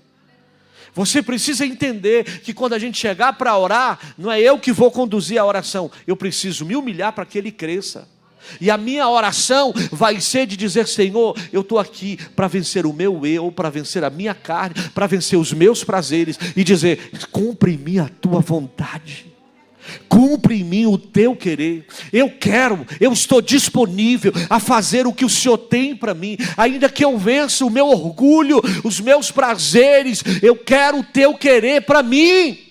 Você precisa entender que quando a gente chegar para orar, não é eu que vou conduzir a oração, eu preciso me humilhar para que ele cresça. E a minha oração vai ser de dizer: Senhor, eu estou aqui para vencer o meu eu, para vencer a minha carne, para vencer os meus prazeres, e dizer: cumpre em mim a tua vontade, cumpre em mim o teu querer. Eu estou disponível a fazer o que o Senhor tem para mim, ainda que eu vença o meu orgulho, os meus prazeres, eu quero o teu querer para mim.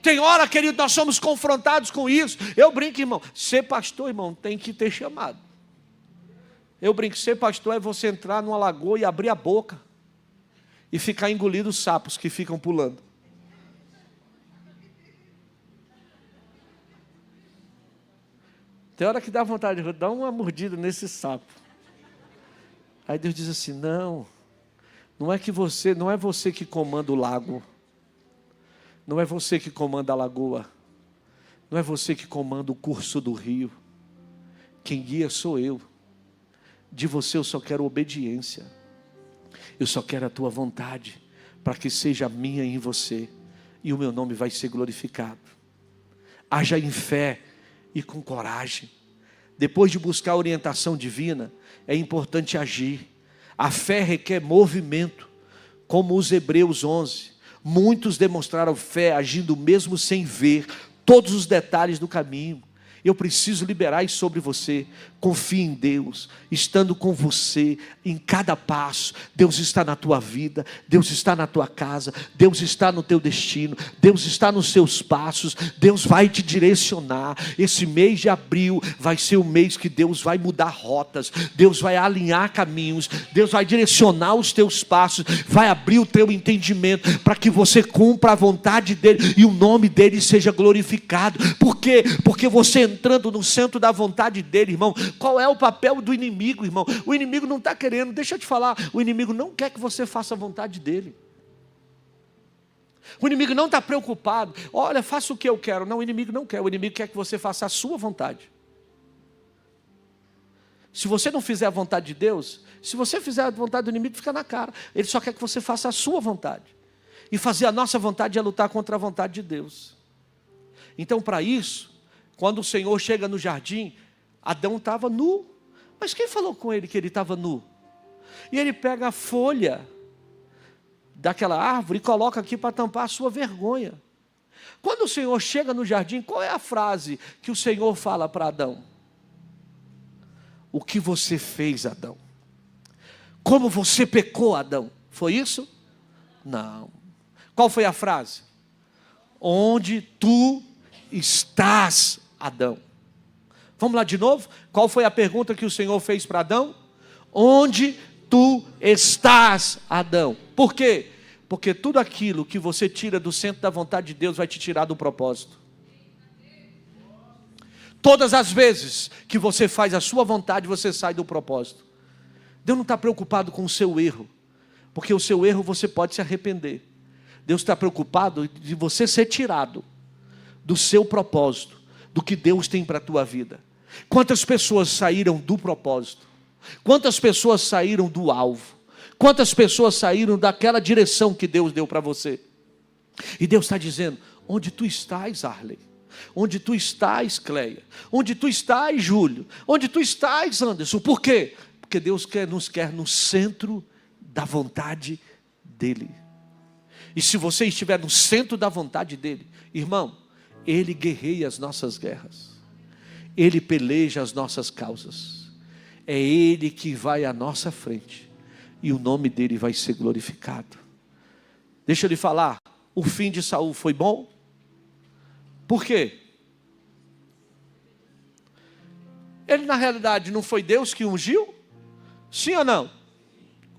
Tem hora, querido, nós somos confrontados com isso. Eu brinco, irmão, ser pastor, irmão, tem que ter chamado. Eu brinco, ser pastor é você entrar numa lagoa e abrir a boca e ficar engolindo os sapos que ficam pulando. Tem hora que dá vontade de dar uma mordida nesse sapo. Aí Deus diz assim: não é você que comanda o lago. Não é você que comanda a lagoa. Não é você que comanda o curso do rio. Quem guia sou eu. De você eu só quero obediência. Eu só quero a tua vontade, para que seja minha em você, e o meu nome vai ser glorificado. Haja em fé e com coragem. Depois de buscar a orientação divina, é importante agir. A fé requer movimento, como os Hebreus 11. Muitos demonstraram fé agindo mesmo sem ver todos os detalhes do caminho. Eu preciso liberar isso sobre você. Confie em Deus, estando com você em cada passo. Deus está na tua vida, Deus está na tua casa, Deus está no teu destino, Deus está nos seus passos, Deus vai te direcionar. Esse mês de abril vai ser o mês que Deus vai mudar rotas, Deus vai alinhar caminhos, Deus vai direcionar os teus passos, vai abrir o teu entendimento para que você cumpra a vontade dEle e o nome dEle seja glorificado. Por quê? Porque você entrando no centro da vontade dEle, irmão. Qual é o papel do inimigo, irmão? O inimigo não está querendo, deixa eu te falar, o inimigo não quer que você faça a vontade dEle. O inimigo não está preocupado: olha, faça o que eu quero. Não, o inimigo não quer. O inimigo quer que você faça a sua vontade. Se você não fizer a vontade de Deus, se você fizer a vontade do inimigo, fica na cara. Ele só quer que você faça a sua vontade. E fazer a nossa vontade é lutar contra a vontade de Deus. Então, para isso, quando o Senhor chega no jardim, Adão estava nu. Mas quem falou com ele que ele estava nu? E ele pega a folha daquela árvore e coloca aqui para tampar a sua vergonha. Quando o Senhor chega no jardim, qual é a frase que o Senhor fala para Adão? O que você fez, Adão? Como você pecou, Adão? Foi isso? Não. Qual foi a frase? Onde tu estás, Adão? Vamos lá de novo? Qual foi a pergunta que o Senhor fez para Adão? Onde tu estás, Adão? Por quê? Porque tudo aquilo que você tira do centro da vontade de Deus vai te tirar do propósito. Todas as vezes que você faz a sua vontade, você sai do propósito. Deus não está preocupado com o seu erro, porque o seu erro você pode se arrepender. Deus está preocupado de você ser tirado, do seu propósito, do que Deus tem para a tua vida. Quantas pessoas saíram do propósito? Quantas pessoas saíram do alvo? Quantas pessoas saíram daquela direção que Deus deu para você? E Deus está dizendo: onde tu estás, Arley? Onde tu estás, Cleia? Onde tu estás, Júlio? Onde tu estás, Anderson? Por quê? Porque Deus nos quer no centro da vontade dEle. E se você estiver no centro da vontade dEle, irmão, Ele guerreia as nossas guerras. Ele peleja as nossas causas. É Ele que vai à nossa frente. E o nome dEle vai ser glorificado. Deixa eu lhe falar, o fim de Saul foi bom? Por quê? Ele na realidade não foi Deus que ungiu? Sim ou não?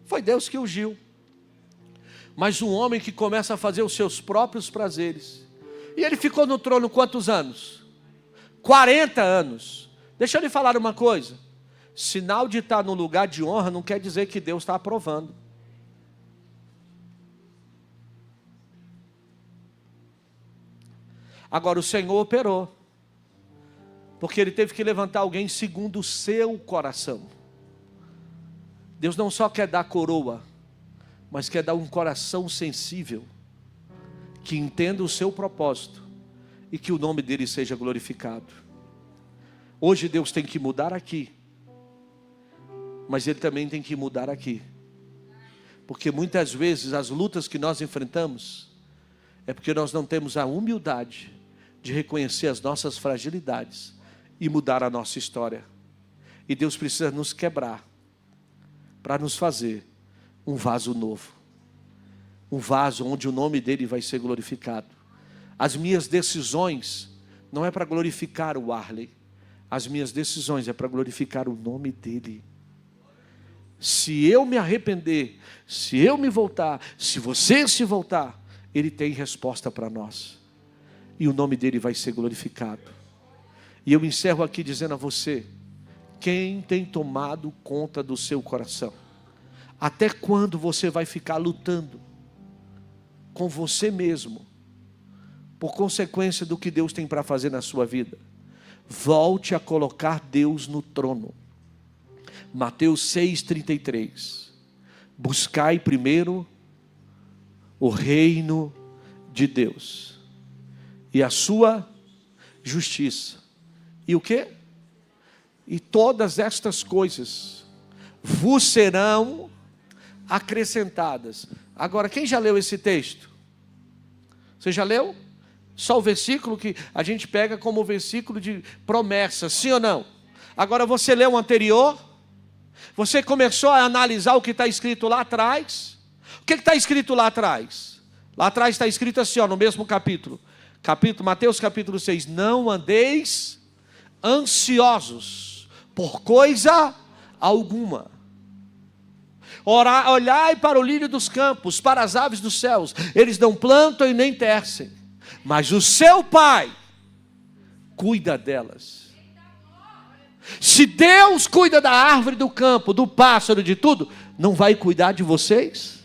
Foi Deus que ungiu. Mas um homem que começa a fazer os seus próprios prazeres. E ele ficou no trono quantos anos? 40 anos. Deixa eu lhe falar uma coisa. Sinal de estar no lugar de honra não quer dizer que Deus está aprovando. Agora o Senhor operou. Porque Ele teve que levantar alguém segundo o seu coração. Deus não só quer dar coroa, mas quer dar um coração sensível, que entenda o seu propósito e que o nome dEle seja glorificado. Hoje Deus tem que mudar aqui, mas Ele também tem que mudar aqui. Porque muitas vezes as lutas que nós enfrentamos é porque nós não temos a humildade de reconhecer as nossas fragilidades e mudar a nossa história. E Deus precisa nos quebrar para nos fazer um vaso novo. Um vaso onde o nome dEle vai ser glorificado. As minhas decisões não é para glorificar o Arley. As minhas decisões é para glorificar o nome dEle. Se eu me arrepender, se eu me voltar, se você se voltar, Ele tem resposta para nós. E o nome dEle vai ser glorificado. E eu encerro aqui dizendo a você: quem tem tomado conta do seu coração? Até quando você vai ficar lutando com você mesmo, por consequência do que Deus tem para fazer na sua vida? Volte a colocar Deus no trono. Mateus 6,33. Buscai primeiro o reino de Deus e a sua justiça. E o quê? E todas estas coisas vos serão acrescentadas. Agora, quem já leu esse texto? Você já leu? Só o versículo que a gente pega como versículo de promessa, sim ou não? Agora você leu o anterior? Você começou a analisar o que está escrito lá atrás? O que está escrito lá atrás? Lá atrás está escrito assim, ó, no mesmo capítulo. Mateus capítulo 6. Não andeis ansiosos por coisa alguma. Olhai para o lírio dos campos, para as aves dos céus. Eles não plantam e nem tecem, mas o seu Pai cuida delas. Se Deus cuida da árvore do campo, do pássaro, de tudo, não vai cuidar de vocês?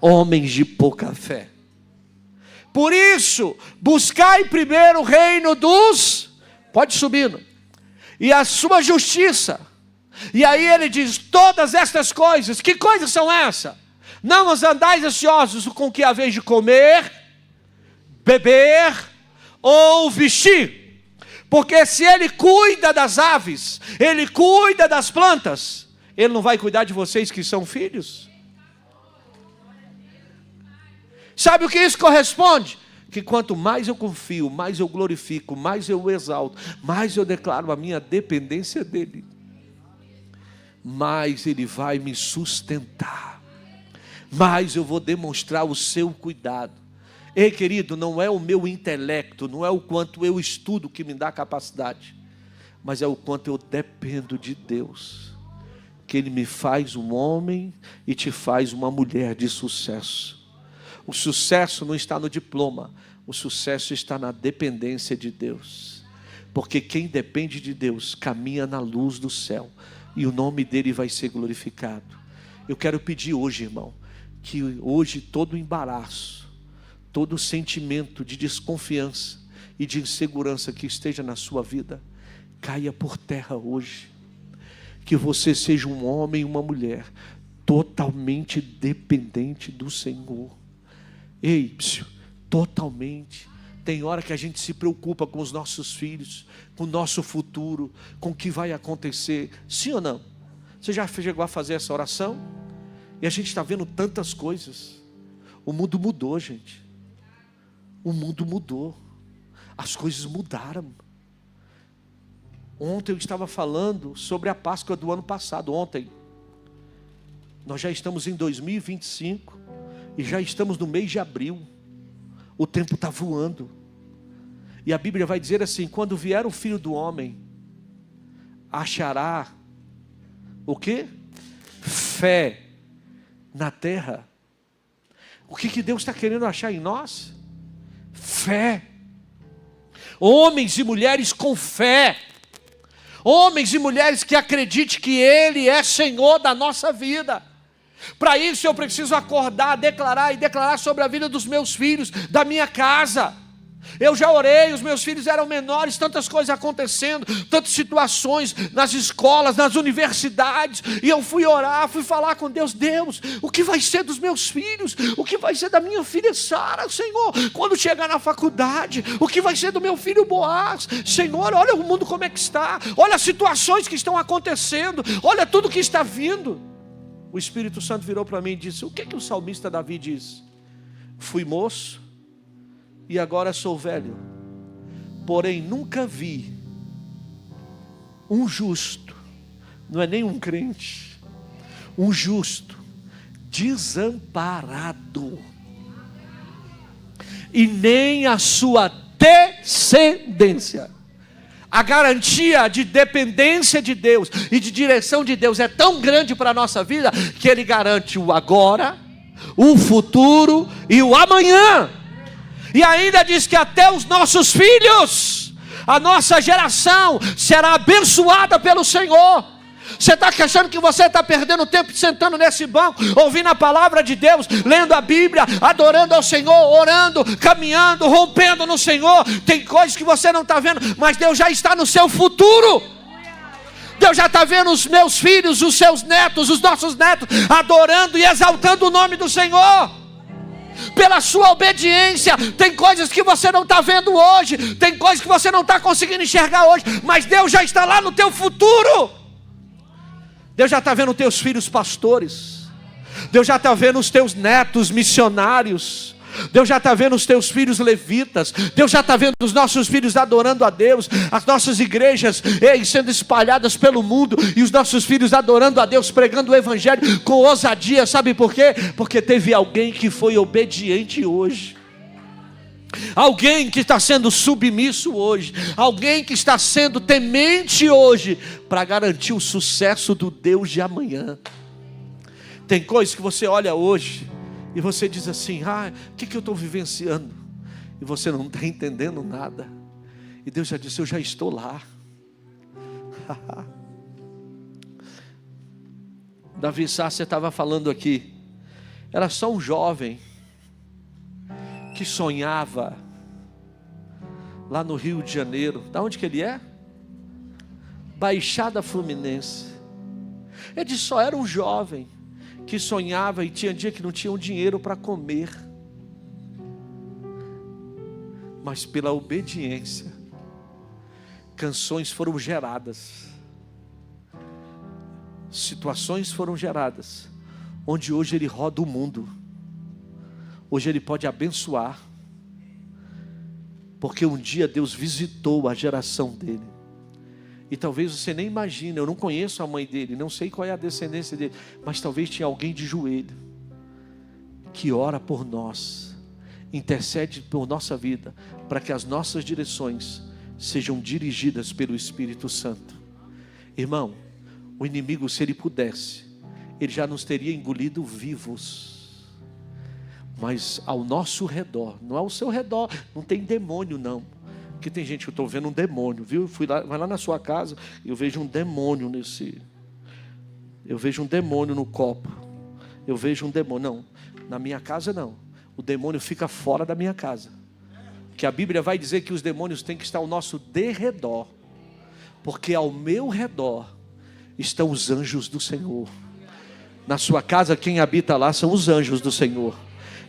Homens de pouca fé. Por isso, buscai primeiro o reino dos... Pode subindo. E a sua justiça. E aí ele diz, todas estas coisas. Que coisas são essas? Não os andais ansiosos com o que haveis de comer, beber ou vestir. Porque se Ele cuida das aves, Ele cuida das plantas, Ele não vai cuidar de vocês que são filhos? Sabe o que isso corresponde? Que quanto mais eu confio, mais eu glorifico, mais eu exalto, mais eu declaro a minha dependência dEle, mais Ele vai me sustentar, mais eu vou demonstrar o seu cuidado. Ei, querido, não é o meu intelecto, não é o quanto eu estudo que me dá capacidade, mas é o quanto eu dependo de Deus, que Ele me faz um homem e te faz uma mulher de sucesso. O sucesso não está no diploma, o sucesso está na dependência de Deus, porque quem depende de Deus caminha na luz do céu, e o nome dEle vai ser glorificado. Eu quero pedir hoje, irmão, que hoje todo embaraço, todo sentimento de desconfiança, e de insegurança que esteja na sua vida, caia por terra hoje. Que você seja um homem e uma mulher totalmente dependente do Senhor. Ei, totalmente. Tem hora que a gente se preocupa com os nossos filhos, com o nosso futuro, com o que vai acontecer. Sim ou não? Você já chegou a fazer essa oração? E a gente está vendo tantas coisas. O mundo mudou, gente. O mundo mudou. As coisas mudaram. Ontem eu estava falando sobre a Páscoa do ano passado. Ontem. Nós já estamos em 2025 e já estamos no mês de abril. O tempo está voando. E a Bíblia vai dizer assim: quando vier o Filho do Homem, achará o quê? Fé na terra. O que Deus está querendo achar em nós? Fé. Homens e mulheres com fé. Homens e mulheres que acreditem que Ele é Senhor da nossa vida. Para isso eu preciso acordar, declarar sobre a vida dos meus filhos, da minha casa. Eu já orei, os meus filhos eram menores, tantas coisas acontecendo, tantas situações nas escolas, nas universidades, e eu fui orar, fui falar com Deus: Deus, o que vai ser dos meus filhos? O que vai ser da minha filha Sara, Senhor? Quando chegar na faculdade, o que vai ser do meu filho Boaz? Senhor, olha o mundo como é que está, olha as situações que estão acontecendo, olha tudo que está vindo. O Espírito Santo virou para mim e disse: o que o salmista Davi diz? Fui moço e agora sou velho, porém nunca vi um justo, não é nem um crente, um justo desamparado, e nem a sua descendência. A garantia de dependência de Deus e de direção de Deus é tão grande para a nossa vida, que Ele garante o agora, o futuro e o amanhã. E ainda diz que até os nossos filhos, a nossa geração será abençoada pelo Senhor. Você está achando que você está perdendo tempo sentando nesse banco, ouvindo a palavra de Deus, lendo a Bíblia, adorando ao Senhor, orando, caminhando, rompendo no Senhor? Tem coisas que você não está vendo, mas Deus já está no seu futuro. Deus já está vendo os meus filhos, os seus netos, os nossos netos, adorando e exaltando o nome do Senhor. Pela sua obediência. Tem coisas que você não está vendo hoje, tem coisas que você não está conseguindo enxergar hoje, mas Deus já está lá no teu futuro. Deus já está vendo os teus filhos pastores, Deus já está vendo os teus netos missionários, Deus já está vendo os teus filhos levitas, Deus já está vendo os nossos filhos adorando a Deus, as nossas igrejas sendo espalhadas pelo mundo, e os nossos filhos adorando a Deus, pregando o Evangelho com ousadia. Sabe por quê? Porque teve alguém que foi obediente hoje, alguém que está sendo submisso hoje, alguém que está sendo temente hoje, para garantir o sucesso do Deus de amanhã. Tem coisas que você olha hoje e você diz assim: o que eu estou vivenciando? E você não está entendendo nada. E Deus já disse: eu já estou lá. Davi Sácia estava falando aqui, era só um jovem que sonhava lá no Rio de Janeiro. Da onde que ele é? Baixada Fluminense. Ele só era um jovem que sonhava, e tinha dia que não tinha dinheiro para comer, mas pela obediência, canções foram geradas, situações foram geradas, onde hoje ele roda o mundo. Hoje ele pode abençoar, porque um dia Deus visitou a geração dele. E talvez você nem imagine, eu não conheço a mãe dele, não sei qual é a descendência dele, mas talvez tinha alguém de joelho, que ora por nós, intercede por nossa vida, para que as nossas direções sejam dirigidas pelo Espírito Santo. Irmão, o inimigo, se ele pudesse, ele já nos teria engolido vivos. Mas ao nosso redor, não ao seu redor, não tem demônio não. Porque tem gente que eu estou vendo um demônio, viu? Vai lá na sua casa, eu vejo um demônio eu vejo um demônio no copo. Eu vejo um demônio. Não, na minha casa não. O demônio fica fora da minha casa. que a Bíblia vai dizer que os demônios têm que estar ao nosso derredor, porque ao meu redor estão os anjos do Senhor. Na sua casa, quem habita lá são os anjos do Senhor.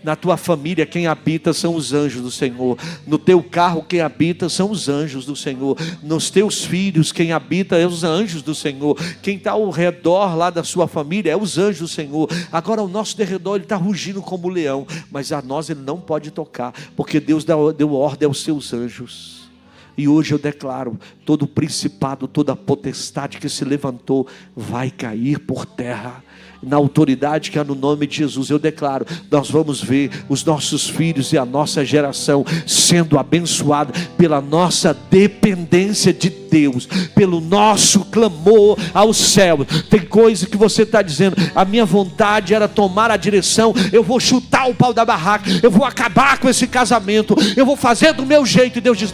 Na tua família, quem habita são os anjos do Senhor. No teu carro, quem habita são os anjos do Senhor. Nos teus filhos, quem habita é os anjos do Senhor. Quem está ao redor lá da sua família é os anjos do Senhor. Agora, ao nosso derredor, ele está rugindo como leão, mas a nós ele não pode tocar, porque Deus deu ordem aos seus anjos. E hoje eu declaro, todo principado, toda potestade que se levantou, vai cair por terra. Na autoridade que há no nome de Jesus, eu declaro, nós vamos ver os nossos filhos e a nossa geração sendo abençoada pela nossa dependência de Deus, pelo nosso clamor ao céu. Tem coisa que você está dizendo, a minha vontade era tomar a direção, eu vou chutar o pau da barraca, eu vou acabar com esse casamento, eu vou fazer do meu jeito. E Deus diz,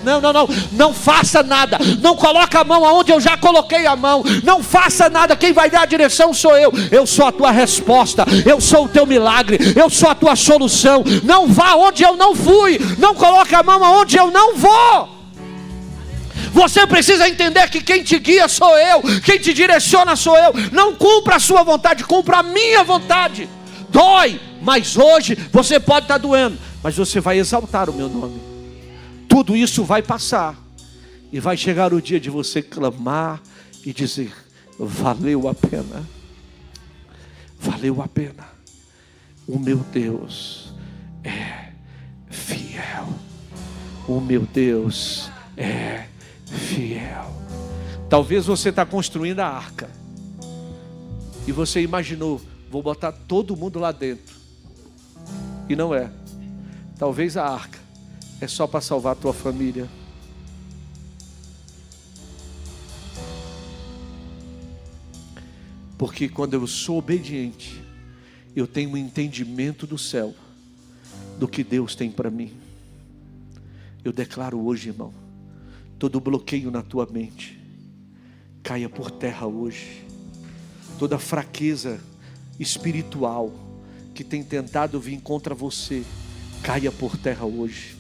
não faça nada, não coloque a mão aonde eu já coloquei a mão, não faça nada, quem vai dar a direção sou eu sou a tua resposta, eu sou o teu milagre, eu sou a tua solução. Não vá onde eu não fui, não coloque a mão aonde eu não vou. Você precisa entender que quem te guia sou eu, quem te direciona sou eu. Não cumpra a sua vontade, cumpra a minha vontade. Dói, mas hoje você pode estar doendo, mas você vai exaltar o meu nome. Tudo isso vai passar, e vai chegar o dia de você clamar e dizer, valeu a pena. Valeu a pena. O meu Deus é fiel. O meu Deus é fiel. Talvez você está construindo a arca, e você imaginou, vou botar todo mundo lá dentro. E não é. Talvez a arca é só para salvar a tua família. Porque quando eu sou obediente, eu tenho um entendimento do céu, do que Deus tem para mim. Eu declaro hoje, irmão, todo bloqueio na tua mente caia por terra hoje. Toda fraqueza espiritual que tem tentado vir contra você, caia por terra hoje.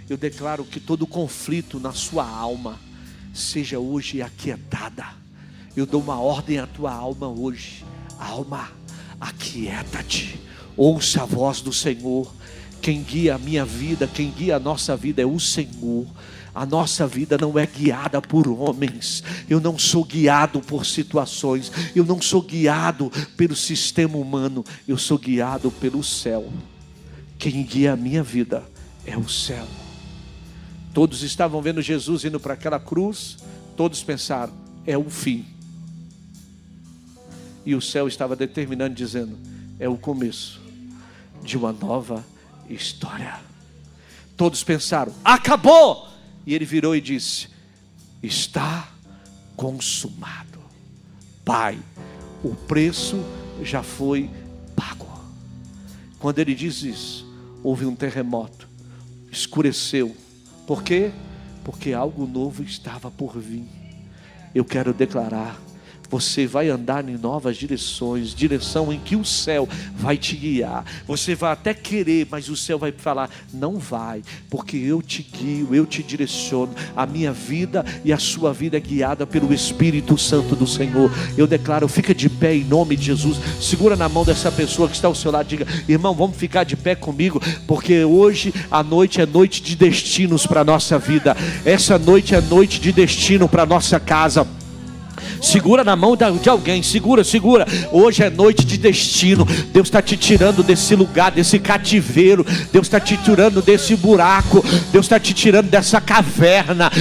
Eu declaro que todo conflito na sua alma seja hoje aquietada. Eu dou uma ordem à tua alma hoje. Alma, aquieta-te, ouça a voz do Senhor. Quem guia a minha vida, quem guia a nossa vida é o Senhor. A nossa vida não é guiada por homens. Eu não sou guiado por situações. Eu não sou guiado pelo sistema humano. Eu sou guiado pelo céu. Quem guia a minha vida é o céu. Todos estavam vendo Jesus indo para aquela cruz. Todos pensaram, é o fim. E o céu estava determinando, dizendo, é o começo de uma nova história. Todos pensaram, acabou! E ele virou e disse, está consumado. Pai, o preço já foi pago. Quando ele diz isso, houve um terremoto, escureceu. Por quê? Porque algo novo estava por vir. Eu quero declarar, você vai andar em novas direções, direção em que o céu vai te guiar. Você vai até querer, mas o céu vai falar, não vai, porque eu te guio, eu te direciono. A minha vida e a sua vida é guiada pelo Espírito Santo do Senhor. Eu declaro, fica de pé em nome de Jesus. Segura na mão dessa pessoa que está ao seu lado, diga, irmão, vamos ficar de pé comigo, porque hoje a noite é noite de destinos para a nossa vida. Essa noite é noite de destino para a nossa casa. Segura na mão de alguém, segura. Hoje é noite de destino. Deus está te tirando desse lugar, desse cativeiro. Deus está te tirando desse buraco. Deus está te tirando dessa caverna.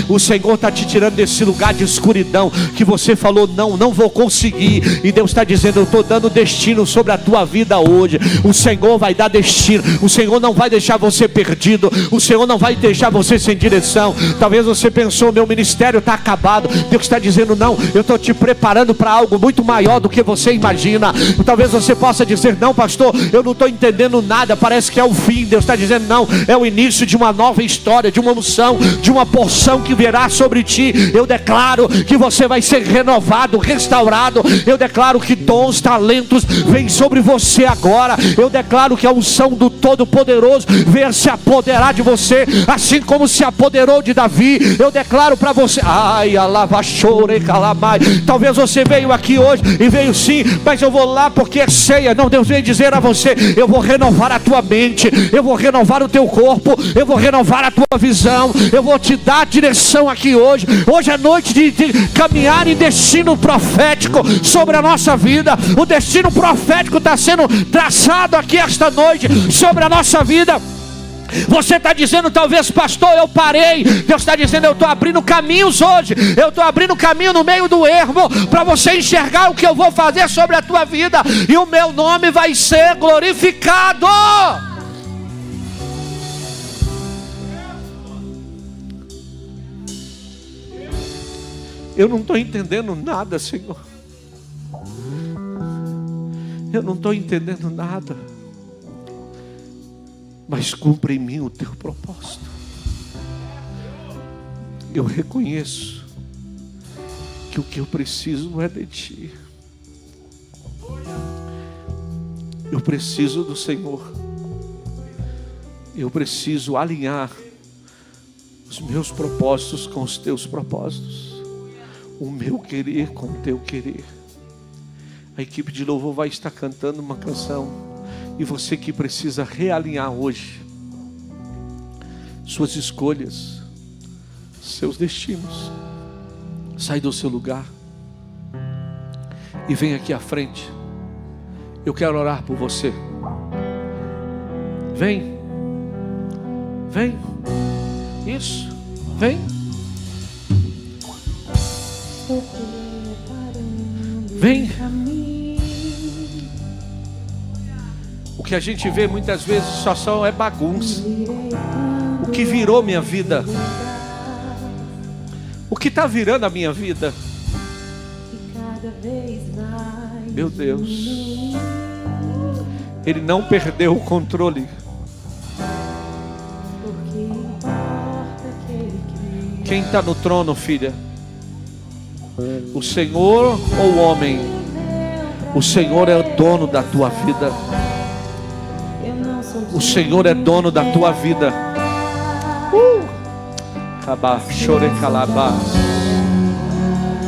O Senhor está te tirando desse lugar de escuridão, que você falou, não vou conseguir. E Deus está dizendo, eu estou dando destino sobre a tua vida hoje. O Senhor vai dar destino. O Senhor não vai deixar você perdido. O Senhor não vai deixar você sem direção. Talvez você pensou, meu ministério está acabado. Deus está dizendo, não, eu estou te preparando para algo muito maior do que você imagina. Talvez você possa dizer, não pastor, eu não estou entendendo nada, parece que é o fim. Deus está dizendo, não, é o início de uma nova história, de uma unção, de uma porção que virá sobre ti. Eu declaro que você vai ser renovado, restaurado. Eu declaro que dons, talentos vêm sobre você agora. Eu declaro que a unção do Todo-Poderoso venha se apoderar de você, assim como se apoderou de Davi. Eu declaro para você, ai, alavachore calamai. Talvez você veio aqui hoje e veio sim, mas eu vou lá porque é ceia. Não, Deus veio dizer a você, eu vou renovar a tua mente, eu vou renovar o teu corpo, eu vou renovar a tua visão, eu vou te dar direção aqui hoje. Hoje é noite de caminhar em destino profético sobre a nossa vida. O destino profético está sendo traçado aqui esta noite sobre a nossa vida. Você está dizendo, talvez pastor, eu parei. Deus está dizendo, eu estou abrindo caminhos hoje. Eu estou abrindo caminho no meio do ermo, para você enxergar o que eu vou fazer sobre a tua vida, e o meu nome vai ser glorificado. Eu não estou entendendo nada, Senhor. Eu não estou entendendo nada. Mas cumpra em mim o teu propósito. Eu reconheço que o que eu preciso não é de ti. Eu preciso do Senhor. Eu preciso alinhar os meus propósitos com os teus propósitos. O meu querer com o teu querer. A equipe de louvor vai estar cantando uma canção. E você que precisa realinhar hoje suas escolhas, seus destinos, sai do seu lugar e vem aqui à frente. Eu quero orar por você. Vem. Vem. Isso. Vem. Vem. O que a gente vê muitas vezes só é bagunça. O que virou minha vida? O que está virando a minha vida? Meu Deus, Ele não perdeu o controle. Quem está no trono, filha? O Senhor ou o homem? O Senhor é o dono da tua vida. O Senhor é dono da tua vida.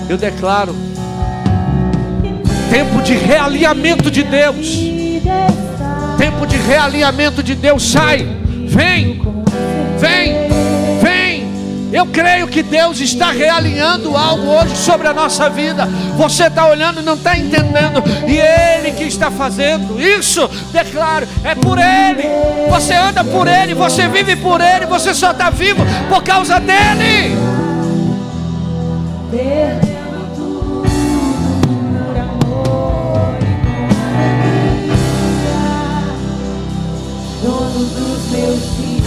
Eu declaro tempo de realinhamento de Deus. Tempo de realinhamento de Deus. Sai, vem, vem, vem. Eu creio que Deus está realinhando algo hoje sobre a nossa vida. Você está olhando e não está entendendo, e Ele que está fazendo isso. Declaro, é por Ele. Você anda por Ele, você vive por Ele. Você só está vivo por causa dEle. Perdendo tudo por amor e com alegria, dono dos meus dias.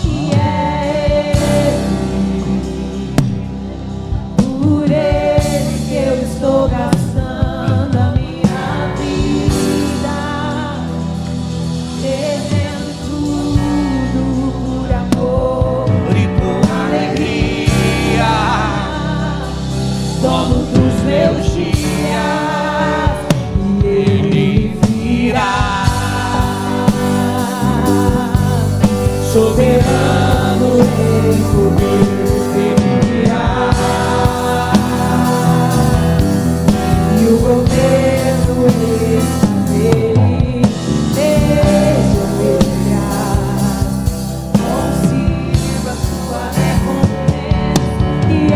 E é Ele, por Ele que eu estou gastando a minha vida, perdendo tudo por amor e com alegria, dono dos meus dias, e Ele virá, soberano Rei, poder Ele virá, e o governo Ele desde ovelhas, consiga sua recompensa, e é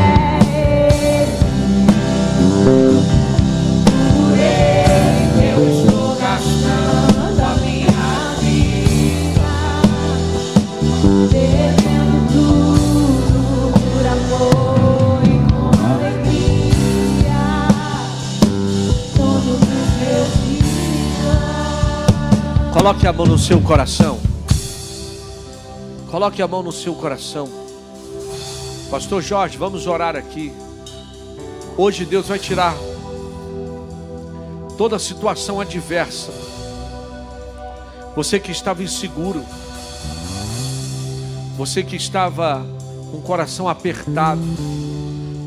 Ele, por Ele que eu estou gastando a minha vida, perdendo tudo por amor e com alegria, todos os meus dias. Coloque a mão no seu coração. Coloque a mão no seu coração. Pastor Jorge, vamos orar aqui. Hoje Deus vai tirar toda situação adversa. Você que estava inseguro, você que estava com o coração apertado,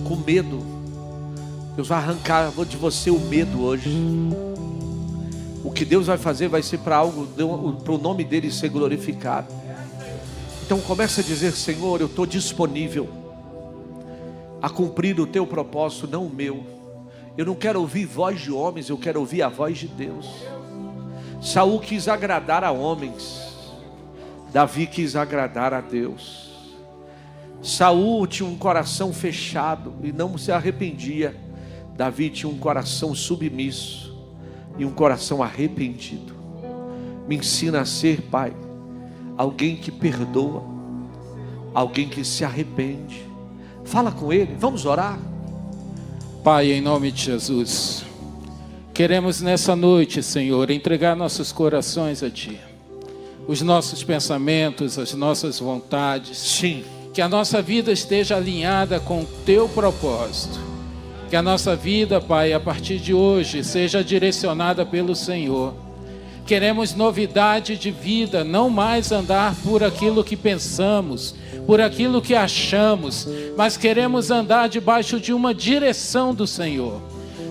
com medo, Deus vai arrancar de você o medo hoje. O que Deus vai fazer vai ser para algo, para o nome dele ser glorificado. Então comece a dizer: Senhor, eu estou disponível a cumprir o teu propósito, não o meu. Eu não quero ouvir voz de homens, eu quero ouvir a voz de Deus. Saul quis agradar a homens, Davi quis agradar a Deus. Saul tinha um coração fechado e não se arrependia. Davi tinha um coração submisso e um coração arrependido. Me ensina a ser, Pai, alguém que perdoa, alguém que se arrepende. Fala com Ele, vamos orar. Pai, em nome de Jesus, queremos nessa noite, Senhor, entregar nossos corações a Ti, os nossos pensamentos, as nossas vontades. Sim. Que a nossa vida esteja alinhada com o Teu propósito. Que a nossa vida, Pai, a partir de hoje, seja direcionada pelo Senhor. Queremos novidade de vida, não mais andar por aquilo que pensamos, por aquilo que achamos, mas queremos andar debaixo de uma direção do Senhor.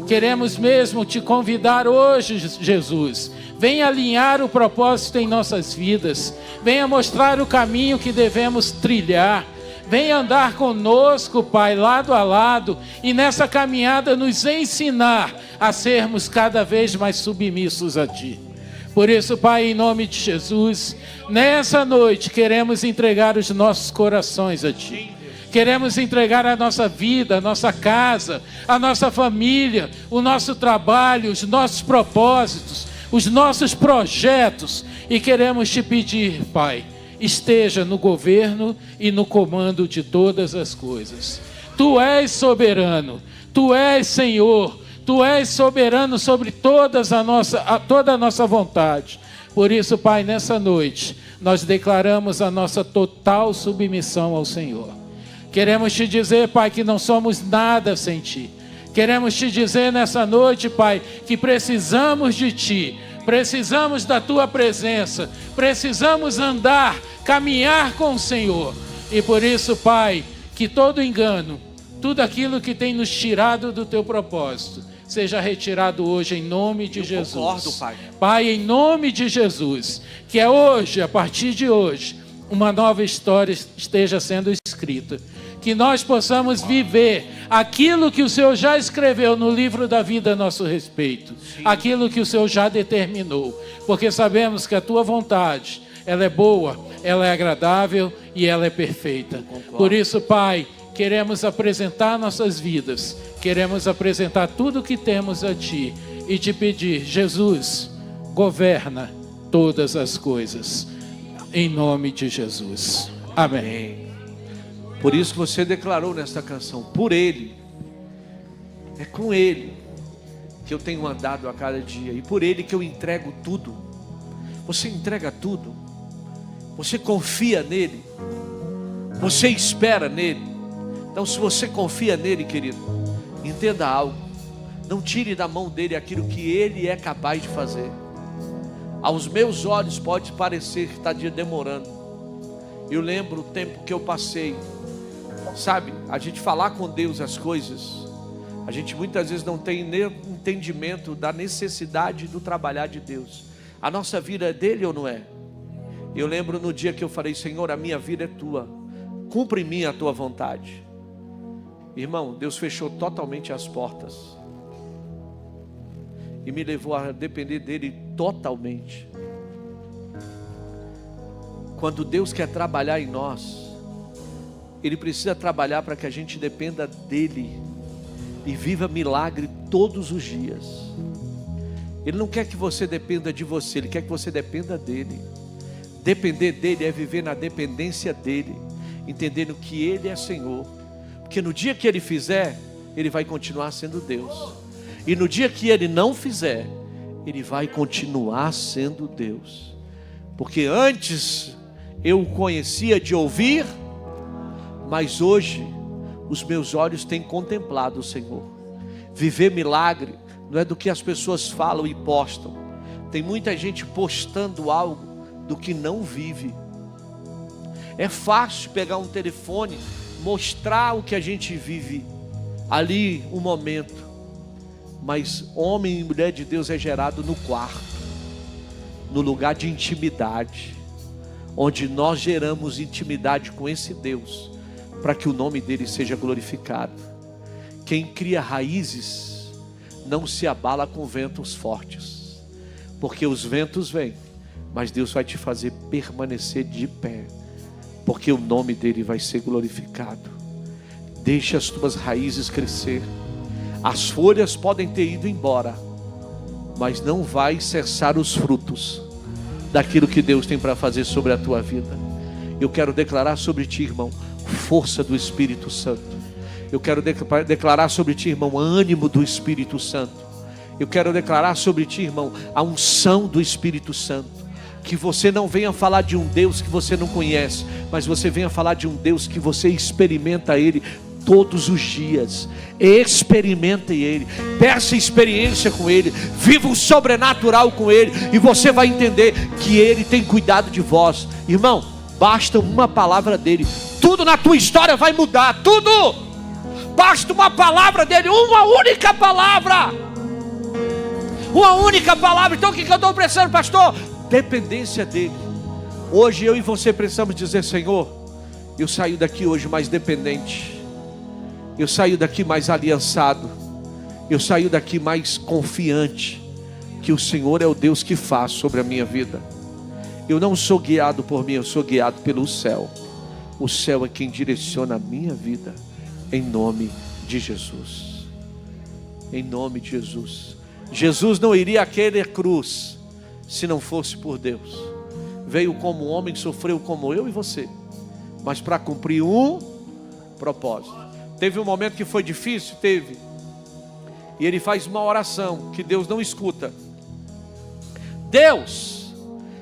Queremos mesmo te convidar hoje, Jesus. Venha alinhar o propósito em nossas vidas. Venha mostrar o caminho que devemos trilhar. Venha andar conosco, Pai, lado a lado, e nessa caminhada nos ensinar a sermos cada vez mais submissos a Ti. Por isso, Pai, em nome de Jesus, nessa noite queremos entregar os nossos corações a Ti. Queremos entregar a nossa vida, a nossa casa, a nossa família, o nosso trabalho, os nossos propósitos, os nossos projetos. E queremos Te pedir, Pai, esteja no governo e no comando de todas as coisas. Tu és soberano, Tu és Senhor, Tu és soberano sobre toda a nossa vontade. Por isso, Pai, nessa noite, nós declaramos a nossa total submissão ao Senhor. Queremos Te dizer, Pai, que não somos nada sem Ti. Queremos Te dizer nessa noite, Pai, que precisamos de Ti, precisamos da Tua presença, precisamos andar, caminhar com o Senhor. E por isso, Pai, que todo engano, tudo aquilo que tem nos tirado do Teu propósito, seja retirado hoje em nome de Jesus. Concordo, Pai. Pai, em nome de Jesus, que é hoje, a partir de hoje, uma nova história esteja sendo escrita. Que nós possamos viver aquilo que o Senhor já escreveu no livro da vida a nosso respeito. Sim. Aquilo que o Senhor já determinou. Porque sabemos que a Tua vontade, ela é boa, ela é agradável e ela é perfeita. Por isso, Pai, queremos apresentar nossas vidas. Queremos apresentar tudo o que temos a Ti. E Te pedir, Jesus, governa todas as coisas. Em nome de Jesus. Amém. Por isso que você declarou nesta canção: por Ele, é com Ele que eu tenho andado a cada dia, e por Ele que eu entrego tudo. Você entrega tudo, você confia nele, você espera nele. Então, se você confia nele, querido, entenda algo: não tire da mão dele aquilo que Ele é capaz de fazer. Aos meus olhos pode parecer que está demorando. Eu lembro o tempo que eu passei. Sabe, a gente falar com Deus as coisas, a gente muitas vezes não tem nem entendimento da necessidade do trabalhar de Deus. A nossa vida é dele ou não é? Eu lembro no dia que eu falei: Senhor, a minha vida é Tua, cumpre em mim a Tua vontade. Irmão, Deus fechou totalmente as portas e me levou a depender dele totalmente. Quando Deus quer trabalhar em nós, Ele precisa trabalhar para que a gente dependa dEle e viva milagre todos os dias. Ele não quer que você dependa de você, Ele quer que você dependa dEle. Depender dEle é viver na dependência dEle, entendendo que Ele é Senhor. Porque no dia que Ele fizer, Ele vai continuar sendo Deus. E no dia que Ele não fizer, Ele vai continuar sendo Deus. Porque antes Eu o conhecia de ouvir, mas hoje os meus olhos têm contemplado o Senhor. Viver milagre não é do que as pessoas falam e postam. Tem muita gente postando algo do que não vive. É fácil pegar um telefone, mostrar o que a gente vive ali, um momento. Mas homem e mulher de Deus é gerado no quarto, no lugar de intimidade, onde nós geramos intimidade com esse Deus, para que o nome dele seja glorificado. Quem cria raízes não se abala com ventos fortes, porque os ventos vêm, mas Deus vai te fazer permanecer de pé, porque o nome dele vai ser glorificado. Deixa as tuas raízes crescer. As folhas podem ter ido embora, mas não vai cessar os frutos daquilo que Deus tem para fazer sobre a tua vida. Eu quero declarar sobre ti, irmão, força do Espírito Santo. Eu quero declarar sobre ti, irmão, ânimo do Espírito Santo. Eu quero declarar sobre ti, irmão, a unção do Espírito Santo. Que você não venha falar de um Deus que você não conhece, mas você venha falar de um Deus que você experimenta Ele todos os dias. Experimente Ele, peça experiência com Ele, viva o sobrenatural com Ele, e você vai entender que Ele tem cuidado de vós. Irmão, basta uma palavra dEle, tudo na tua história vai mudar, tudo. Basta uma palavra dEle, uma única palavra. Uma única palavra. Então o que eu estou precisando, pastor? Dependência dEle. Hoje eu e você precisamos dizer: Senhor, eu saio daqui hoje mais dependente, eu saio daqui mais aliançado, eu saio daqui mais confiante que o Senhor é o Deus que faz sobre a minha vida. Eu não sou guiado por mim, eu sou guiado pelo céu. O céu é quem direciona a minha vida, em nome de Jesus. Em nome de Jesus. Jesus não iria àquela cruz se não fosse por Deus. Veio como homem, sofreu como eu e você, mas para cumprir um propósito. Teve um momento que foi difícil? Teve. E ele faz uma oração que Deus não escuta. Deus,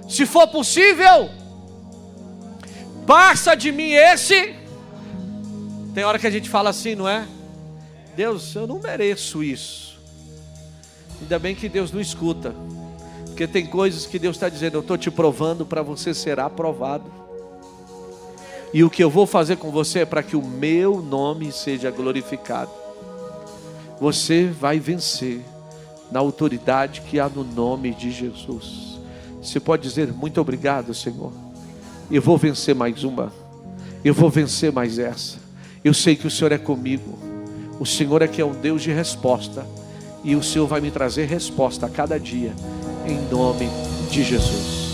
se for possível, passa de mim esse. Tem hora que a gente fala assim, não é? Deus, eu não mereço isso. Ainda bem que Deus não escuta, porque tem coisas que Deus está dizendo: eu estou te provando para você ser aprovado. E o que eu vou fazer com você é para que o meu nome seja glorificado. Você vai vencer na autoridade que há no nome de Jesus. Você pode dizer: muito obrigado, Senhor. Eu vou vencer mais uma. Eu vou vencer mais essa. Eu sei que o Senhor é comigo. O Senhor é que é um Deus de resposta. E o Senhor vai me trazer resposta a cada dia, em nome de Jesus.